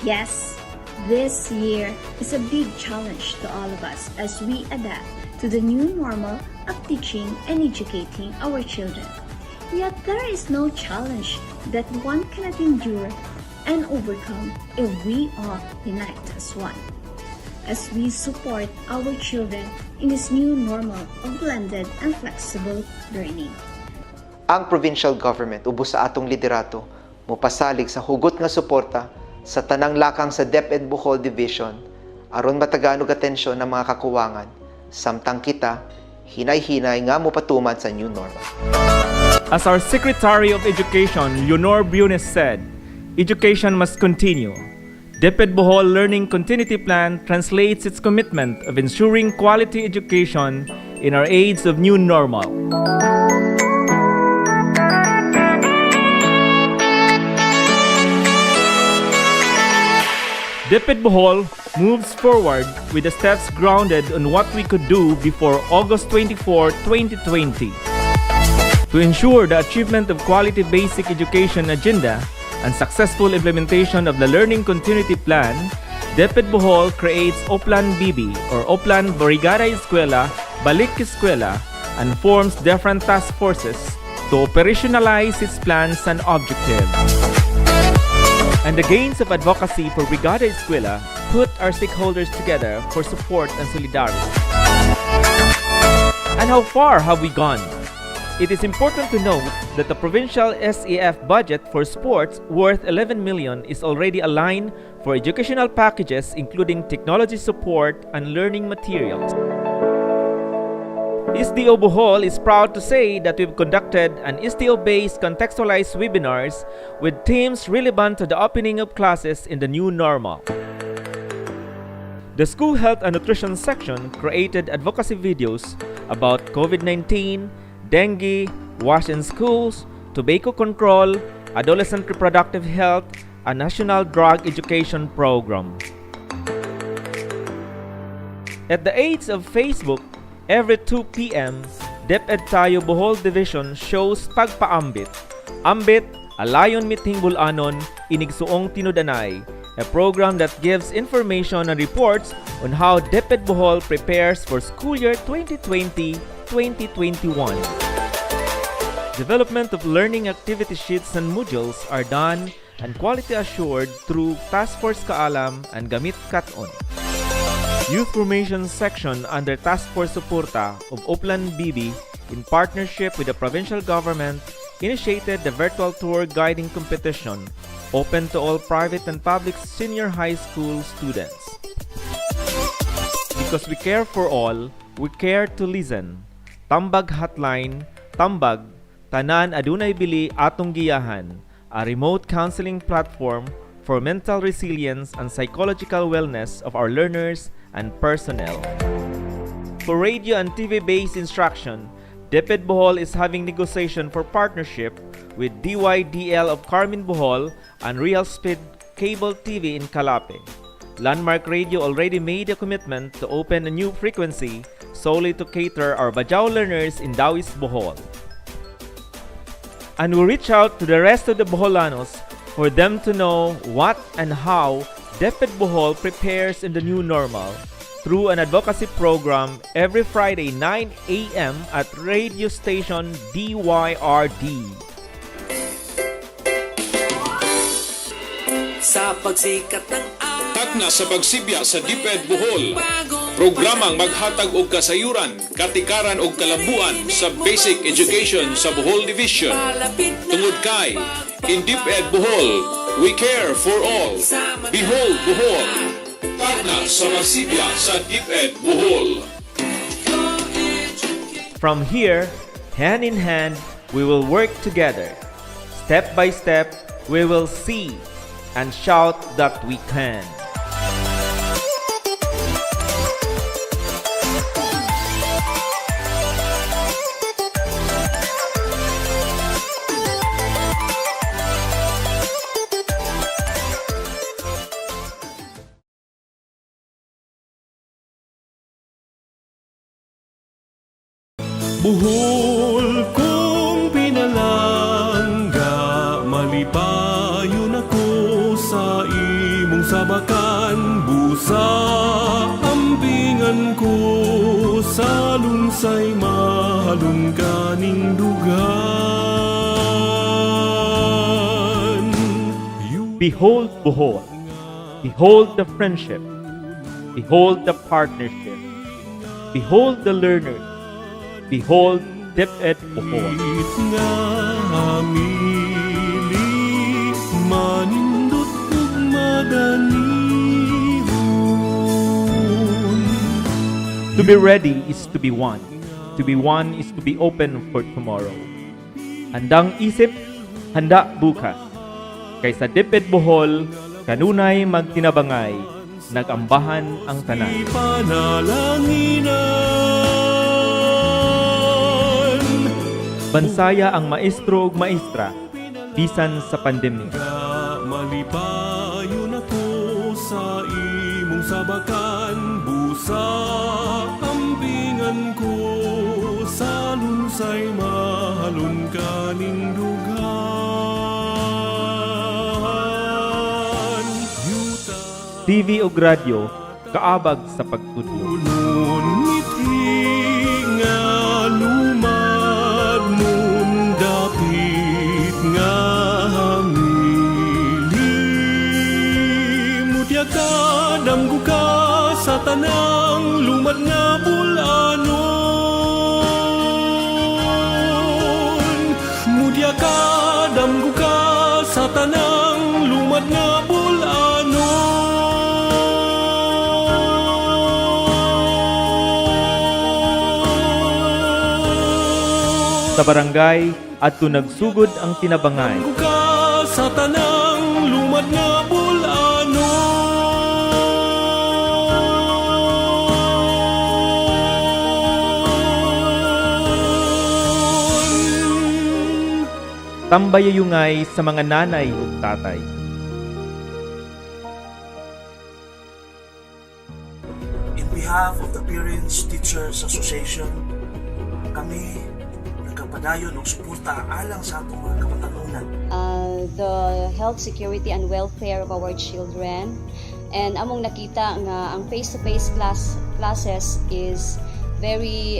Yes, this year is a big challenge to all of us as we adapt to the new normal of teaching and educating our children. Yet there is no challenge that one cannot endure and overcome if we all unite as one. As we support our children in this new normal of blended and flexible learning. Ang provincial government ubos sa atong liderato mopasalig sa hugot nga suporta sa tanang lakang sa DepEd Bohol Division aron matagaan og atensyon ng mga kakuwangan samtang kita hinay-hinay nga mopatuman sa new normal. As our Secretary of Education, Leonor Briones said, education must continue. DepEd Bohol Learning Continuity Plan translates its commitment of ensuring quality education in our age of new normal. DepEd Bohol moves forward with the steps grounded on what we could do before August 24, 2020. To ensure the achievement of quality basic education agenda and successful implementation of the Learning Continuity Plan, DepEd Bohol creates Oplan BB or Oplan Brigada Eskwela, Balik Eskwela, and forms different task forces to operationalize its plans and objectives. And the gains of advocacy for Brigada Eskwela put our stakeholders together for support and solidarity. And how far have we gone? It is important to note that the provincial SEF budget for sports worth 11 million is already aligned for educational packages including technology support and learning materials. SDO Bohol is proud to say that we've conducted an SDO-based contextualized webinars with themes relevant to the opening of classes in the new normal. The School Health and Nutrition section created advocacy videos about COVID-19, dengue, wash in schools, tobacco control, adolescent reproductive health, and national drug education program. At the age of Facebook, every 2 p.m., DepEd Tayo Bohol Division shows Pagpaambit. Ambit, Alayon Miting Bulanon, Inigsuong Tinudanay, a program that gives information and reports on how DepEd Bohol prepares for school year 2020-2021. Development of learning activity sheets and modules are done and quality assured through Task Force Kaalam and Gamit Katon. Youth Formation section under Task Force Suporta of Oplan BB in partnership with the provincial government initiated the virtual tour guiding competition open to all private and public senior high school students. Because we care for all, we care to listen. Tambag Hotline, Tambag, Tanan Adunay Bili Atong Giyahan, a remote counseling platform for mental resilience and psychological wellness of our learners and personnel. For radio and TV-based instruction, DepEd Bohol is having negotiation for partnership with DYDL of Carmen Bohol and Real Speed Cable TV in Calape. Landmark Radio already made a commitment to open a new frequency solely to cater our Bajau learners in Dawis Bohol. And we reach out to the rest of the Boholanos for them to know what and how DepEd Bohol prepares in the new normal through an advocacy program every Friday 9 a.m. at radio station DYRD. Sa pagsikat ng na sa pagsibya sa DepEd Bohol, programang maghatag og kasayuran, katikaran og kalambuan sa basic education sa Bohol Division. Tungod kay in DepEd Bohol, we care for all. Behold Bohol. Tagna sa pagsibya sa DepEd Bohol. From here, hand in hand, we will work together. Step by step, we will see and shout that we can. Bohol kong pinalangga, malipayon ako sa imong sabakan. Busa ambingan ko sa lunsay mahalong kaning dugan. Behold Bohol. Behold the friendship. Behold the partnership. Behold the learners. Behold DepEd Bohol. To be ready is to be one. To be one is to be open for tomorrow. Handang isip, handa bukas. Kaysa DepEd Bohol, kanunay magtinabangay, nagambahan ang tanan. Bansaya ang maestro ug maestra bisan sa pandemya. Malipayon ako sa imong sabakan, busa ambingan ko sa lunsay mahalon kaning dughan. TV ug radyo kaabag sa pagtudlo. Ngiti nga lumad nun dapit nga hamili. Mutya ka damgo ka sa tanang lumad nga bulanon. Mutya ka damgo ka sa tanang lumad nga bulanon. Sa barangay adto nagsugod ang tinabangay. Ka sa tanang lumad nga bulanon. Tambayayungay sa mga nanay ug tatay. In behalf of the Parents Teachers Association, kami nagpadayon og suporta alang sa atong mga kamatanunan. The health, security, and welfare of our children. And among nakita nga ang face-to-face classes is very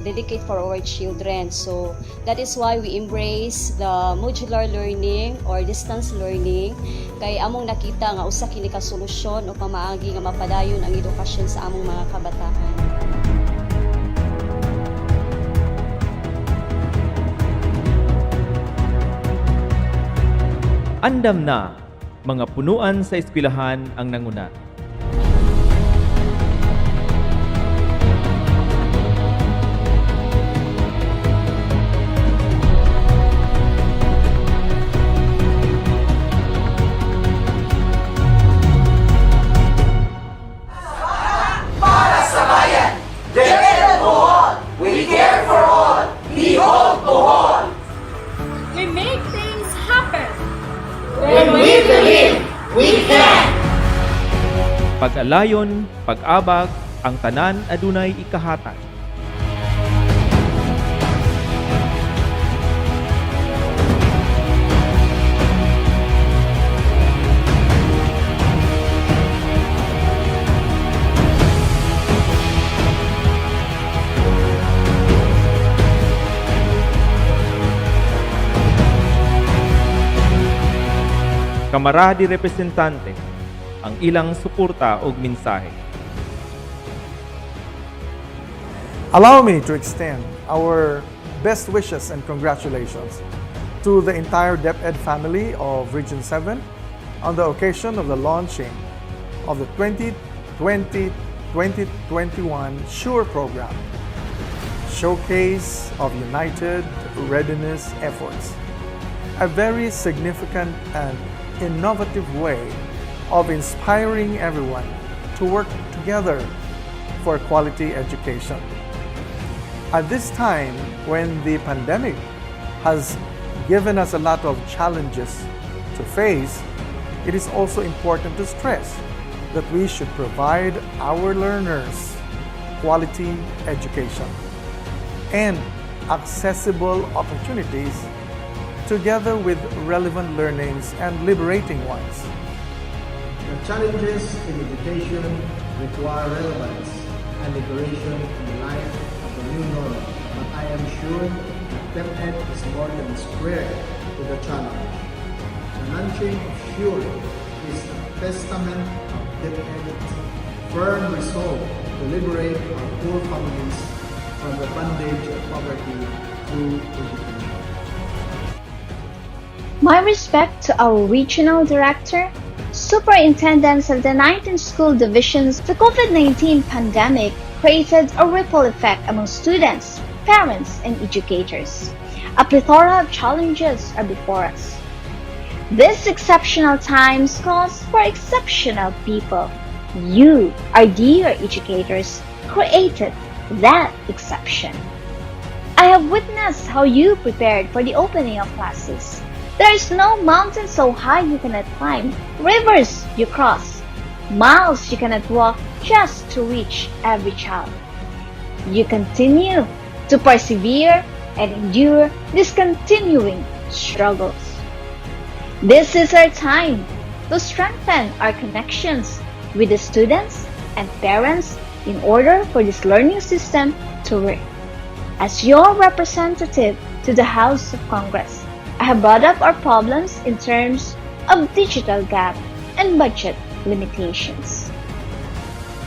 delicate for our children. So that is why we embrace the modular learning or distance learning. Kay among nakita nga usa kini ka solusyon o pamaagi nga mapadayon ang edukasyon sa among mga kabataan. Andam na, mga punuan sa eskwelahan ang nanguna. Para sa bayan, DepEd Bohol, we care for all. Behold Bohol! We make things happen. When we believe, we can! Pag-alayon, pag-abag, ang tanan adunay ikahatag. Kamaradi representante, ang ilang suporta ug mensahe. Allow me to extend our best wishes and congratulations to the entire DepEd family of Region 7 on the occasion of the launching of the 2020-2021 SURE program, Showcase of United Readiness Efforts, a very significant and innovative way of inspiring everyone to work together for quality education. At this time, when the pandemic has given us a lot of challenges to face, it is also important to stress that we should provide our learners quality education and accessible opportunities together with relevant learnings and liberating ones. The challenges in education require relevance and liberation in the life of the new normal, but I am sure that DepEd is more than square to the challenge. The launching of SURE is a testament of DepEd's firm resolve to liberate our poor families from the bondage of poverty through education. My respect to our regional director, superintendents of the 19 school divisions. The COVID-19 pandemic created a ripple effect among students, parents, and educators. A plethora of challenges are before us. These exceptional times calls for exceptional people. You, our dear educators, created that exception. I have witnessed how you prepared for the opening of classes. There is no mountain so high you cannot climb, rivers you cross, miles you cannot walk just to reach every child. You continue to persevere and endure these continuing struggles. This is our time to strengthen our connections with the students and parents in order for this learning system to work. As your representative to the House of Congress, I have brought up our problems in terms of digital gap and budget limitations.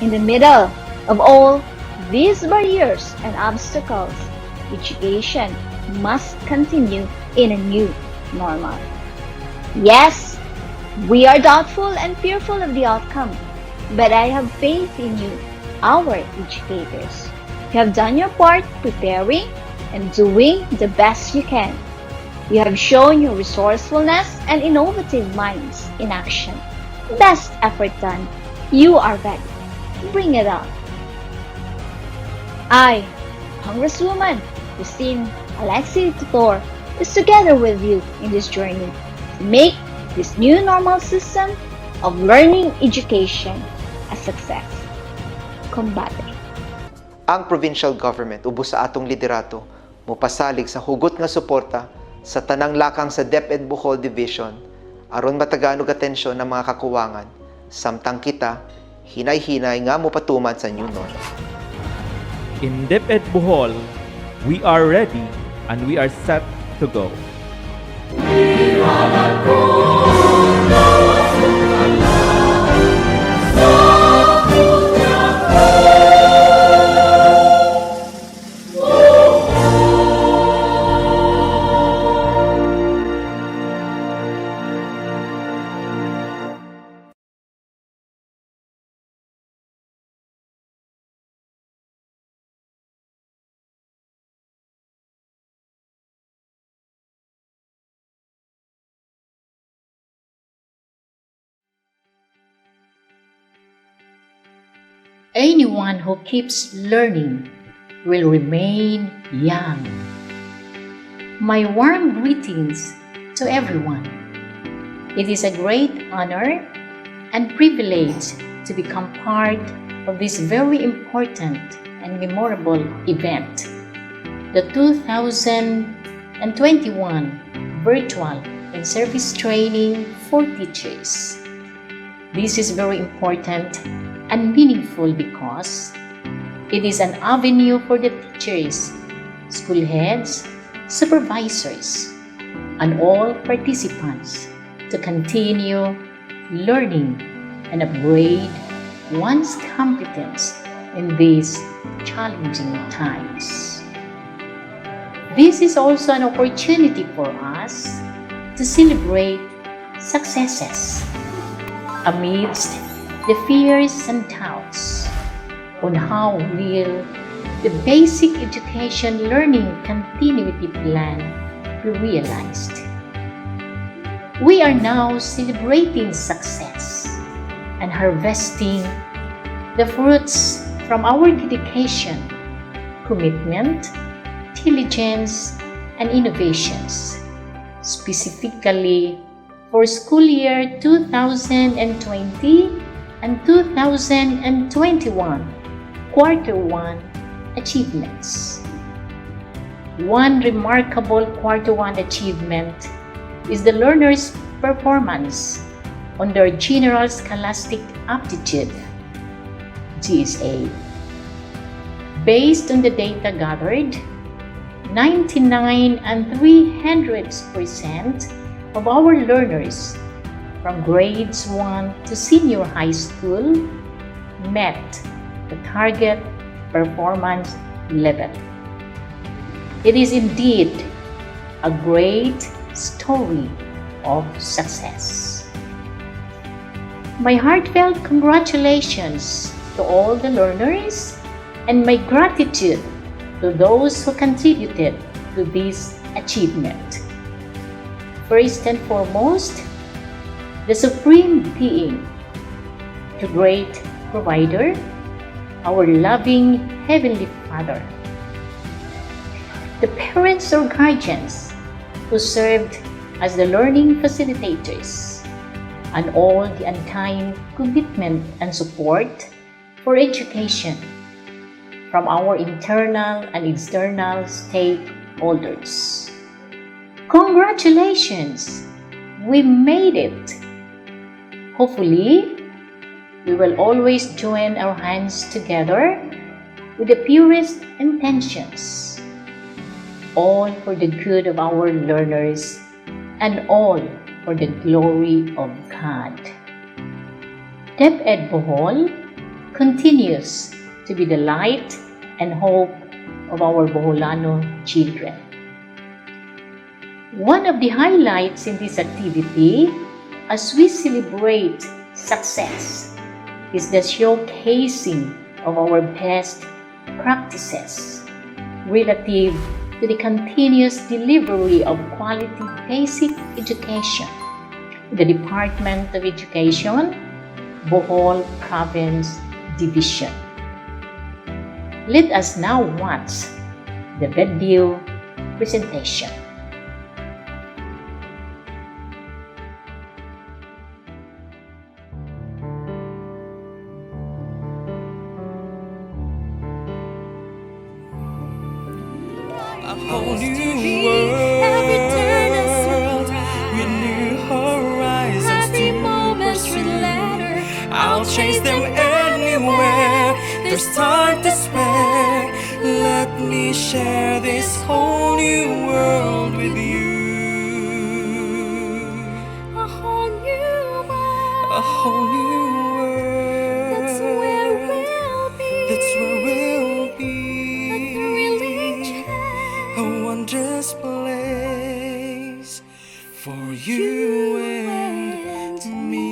In the middle of all these barriers and obstacles, education must continue in a new normal. Yes, we are doubtful and fearful of the outcome, but I have faith in you, our educators. You have done your part preparing and doing the best you can. You have shown your resourcefulness and innovative minds in action. Best effort done. You are ready. Bring it on. I, Congresswoman Christine Alexi Tutor, is together with you in this journey to make this new normal system of learning education a success. Combate. Ang provincial government ubos sa atong liderato mopasalig sa hugot nga suporta sa tanang lakang sa DepEd Bohol Division aron matagaan og atensyon ng mga kakuwangan samtang kita hinay-hinay nga mopatuman sa new normal. In DepEd Bohol, we are ready and we are set to go. Anyone who keeps learning will remain young. My warm greetings to everyone. It is a great honor and privilege to become part of this very important and memorable event, the 2021 Virtual In-Service Training for Teachers. This is very important and meaningful because it is an avenue for the teachers, school heads, supervisors, and all participants to continue learning and upgrade one's competence in these challenging times. This is also an opportunity for us to celebrate successes amidst the fears and doubts on how will the basic education learning continuity plan be realized. We are now celebrating success and harvesting the fruits from our dedication, commitment, diligence, and innovations, specifically for school year 2020 and 2021 Quarter 1 achievements. One remarkable Quarter 1 achievement is the learners' performance on their General Scholastic Aptitude GSA. Based on the data gathered, 99 and 300% of our learners from grades 1 to senior high school met the target performance level. It is indeed a great story of success. My heartfelt congratulations to all the learners and my gratitude to those who contributed to this achievement. First and foremost, the Supreme Being, the Great Provider, our loving Heavenly Father. the parents or guardians who served as the learning facilitators, and all the undying commitment and support for education from our internal and external stakeholders. Congratulations! We made it! Hopefully, we will always join our hands together with the purest intentions, all for the good of our learners and all for the glory of God. DepEd Bohol continues to be the light and hope of our Boholano children. One of the highlights in this activity, as we celebrate success, is the showcasing of our best practices relative to the continuous delivery of quality basic education in the Department of Education, Bohol Province Division. Let us now watch the video presentation. A whole new world with new horizons to pursue. I'll chase them anywhere. There's time to spare. Let me share this whole new world with you. A whole new world. A whole new world. That's where we'll be. That's where we'll be. A thrilling chance. A wondrous place for you and me.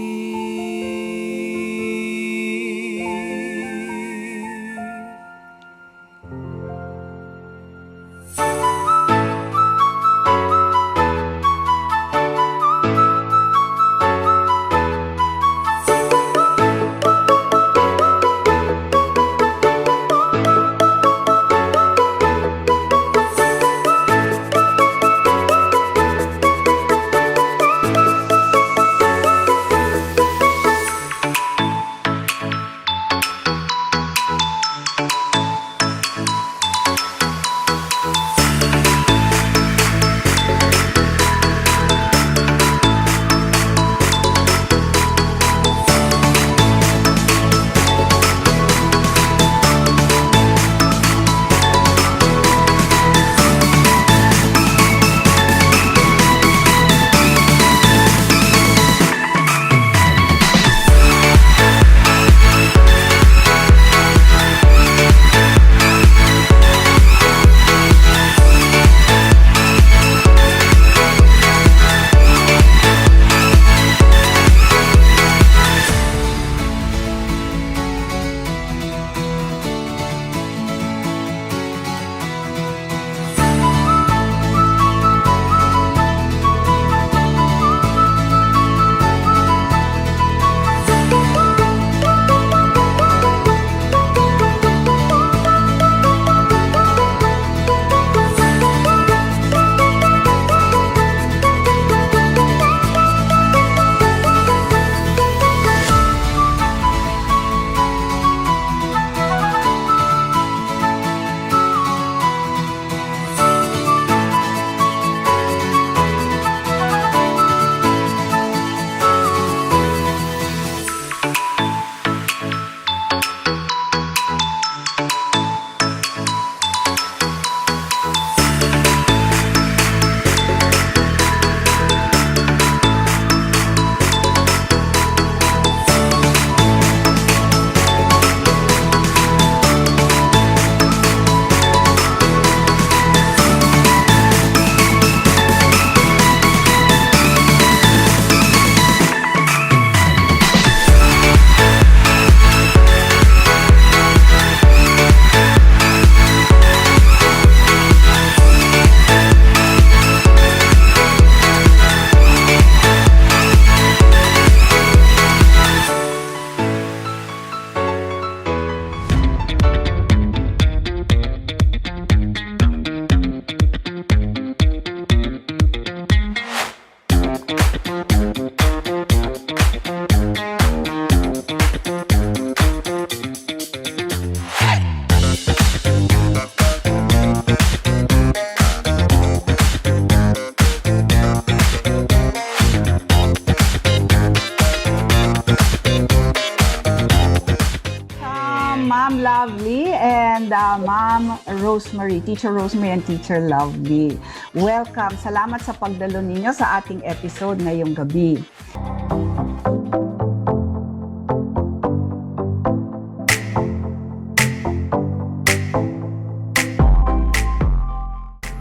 Ma'am Rosemary, Teacher Rosemary and Teacher Lovely. Welcome. Salamat sa pagdalo ninyo sa ating episode ngayong gabi.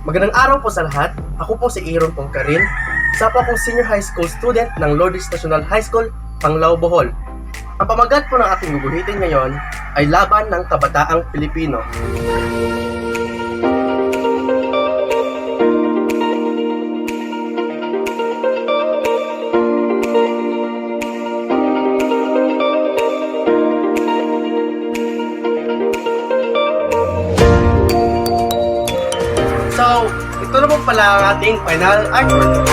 Magandang araw po sa lahat. Ako po si Aaron Pongkarin, isa po akong senior high school student ng Lourdes National High School, Panglao, Bohol. Ang pamagat po ng ating guguhitin ngayon ay laban ng kabataang Pilipino. So, ito na po pala ang ating final artwork.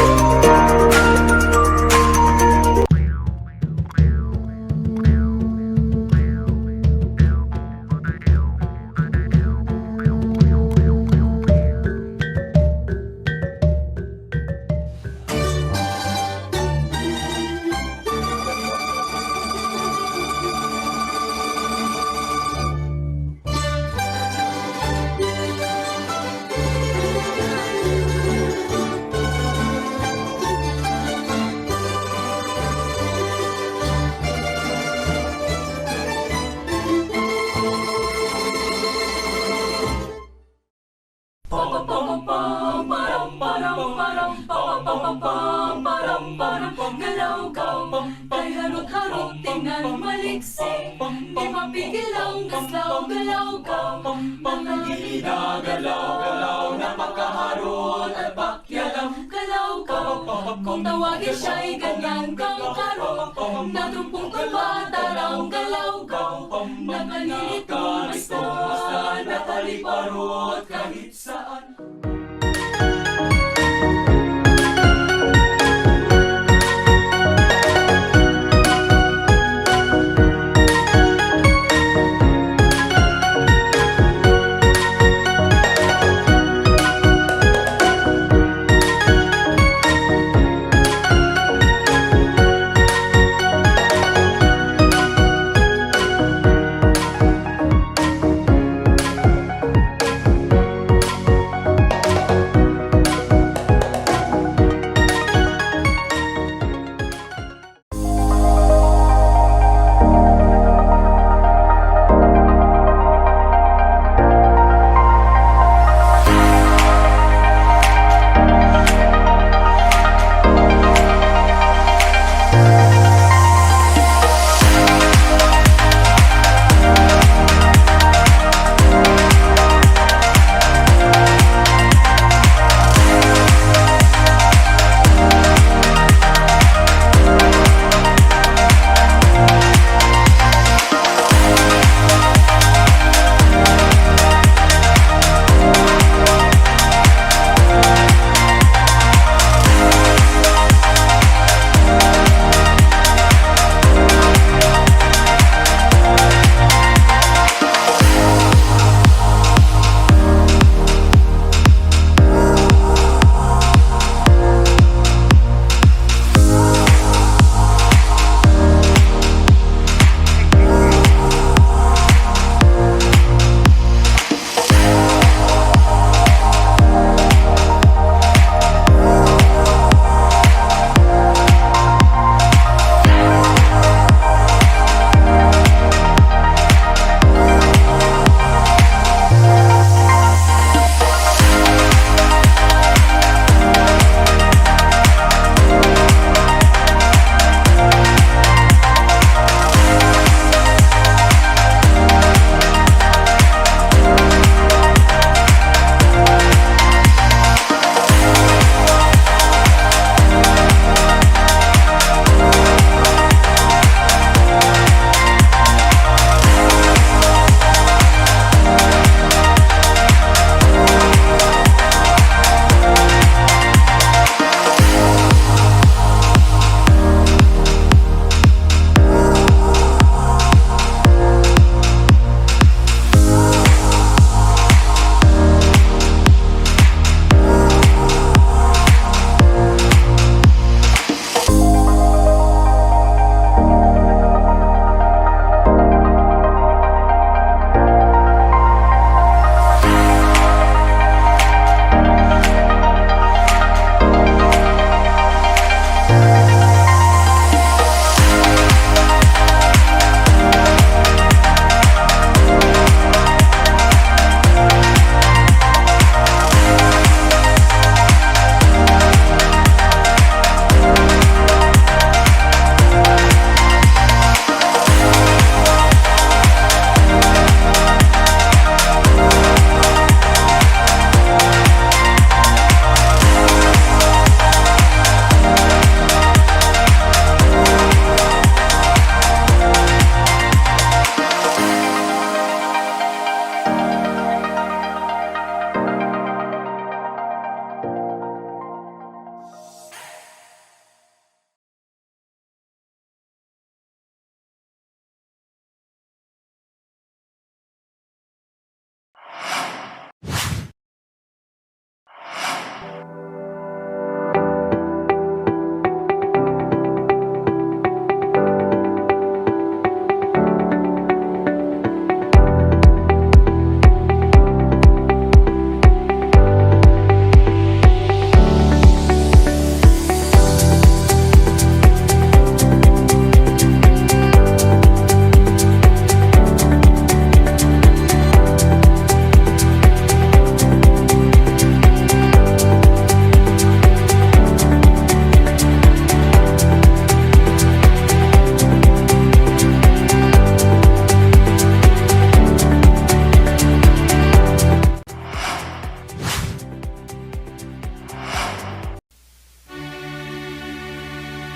Kay harot-harot tingnan maliksik, di mapigil ang gaslaw-galaw ka. Mga ginagalaw-galaw na makaharot at bakyalam galaw ka. Kung tawagin siya'y ganyan kang karot, natumpong tumatarang galaw ka. Nakalilito basta, nakaliparot kahit saan.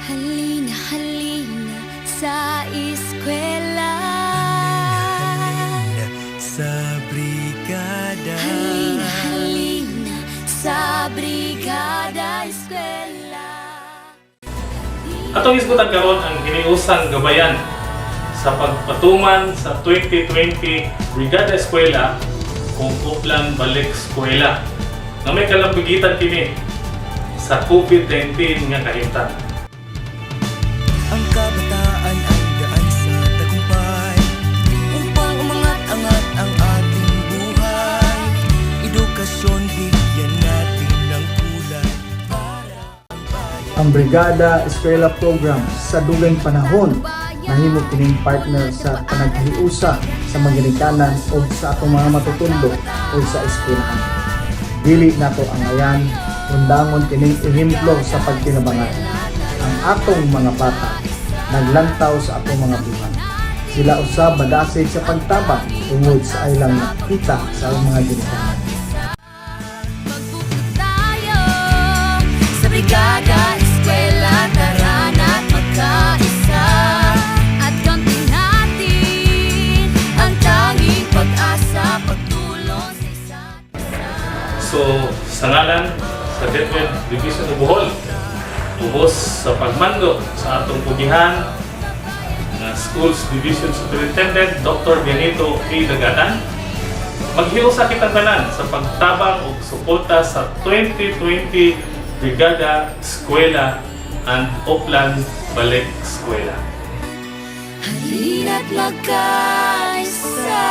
Halina, halina sa eskwela. Sa brigada. Halina, halina sa brigada eskwela. Atong isgutan karon ang hiniusang gabayan sa pagpatuman sa 2020 Brigada Eskwela kung uplan balik eskwela nga may kalambigitan kini sa COVID-19 nga kahimtang. Ang kabataan ang daan sa tagumpay upang umangat-angat ang ating buhay. Edukasyon bigyan natin ng kulay para ang bayan. Ang Brigada Eskwela Program sa dugang panahon nahimo kining partner sa panaghiusa sa mga ginikanan o sa atong mga matutundo o sa eskwelahan. Dili nato ang ayan, undangon kining ehemplo sa pagtinabangan. Ang atong mga bata naglantaw sa atong mga buhay. Sila usab madasig sa pagtabang tungod sa ilang nakita sa mga ginikanan. Sa brigada eskwela tarana't magkaisa at kaunting natin ang tanging pag-asa pagtulong sa isa't isa. So, sa ngalan sa DepEd Division of Bohol, ubos sa pagmando sa atong pugihan na Schools Division Superintendent Dr. Benito A. Dagatan, maghiusa kitang tanan sa pagtabang ug suporta sa 2020 Brigada Eskwela and Upland Balik Eskwela. Halina't magkaisa.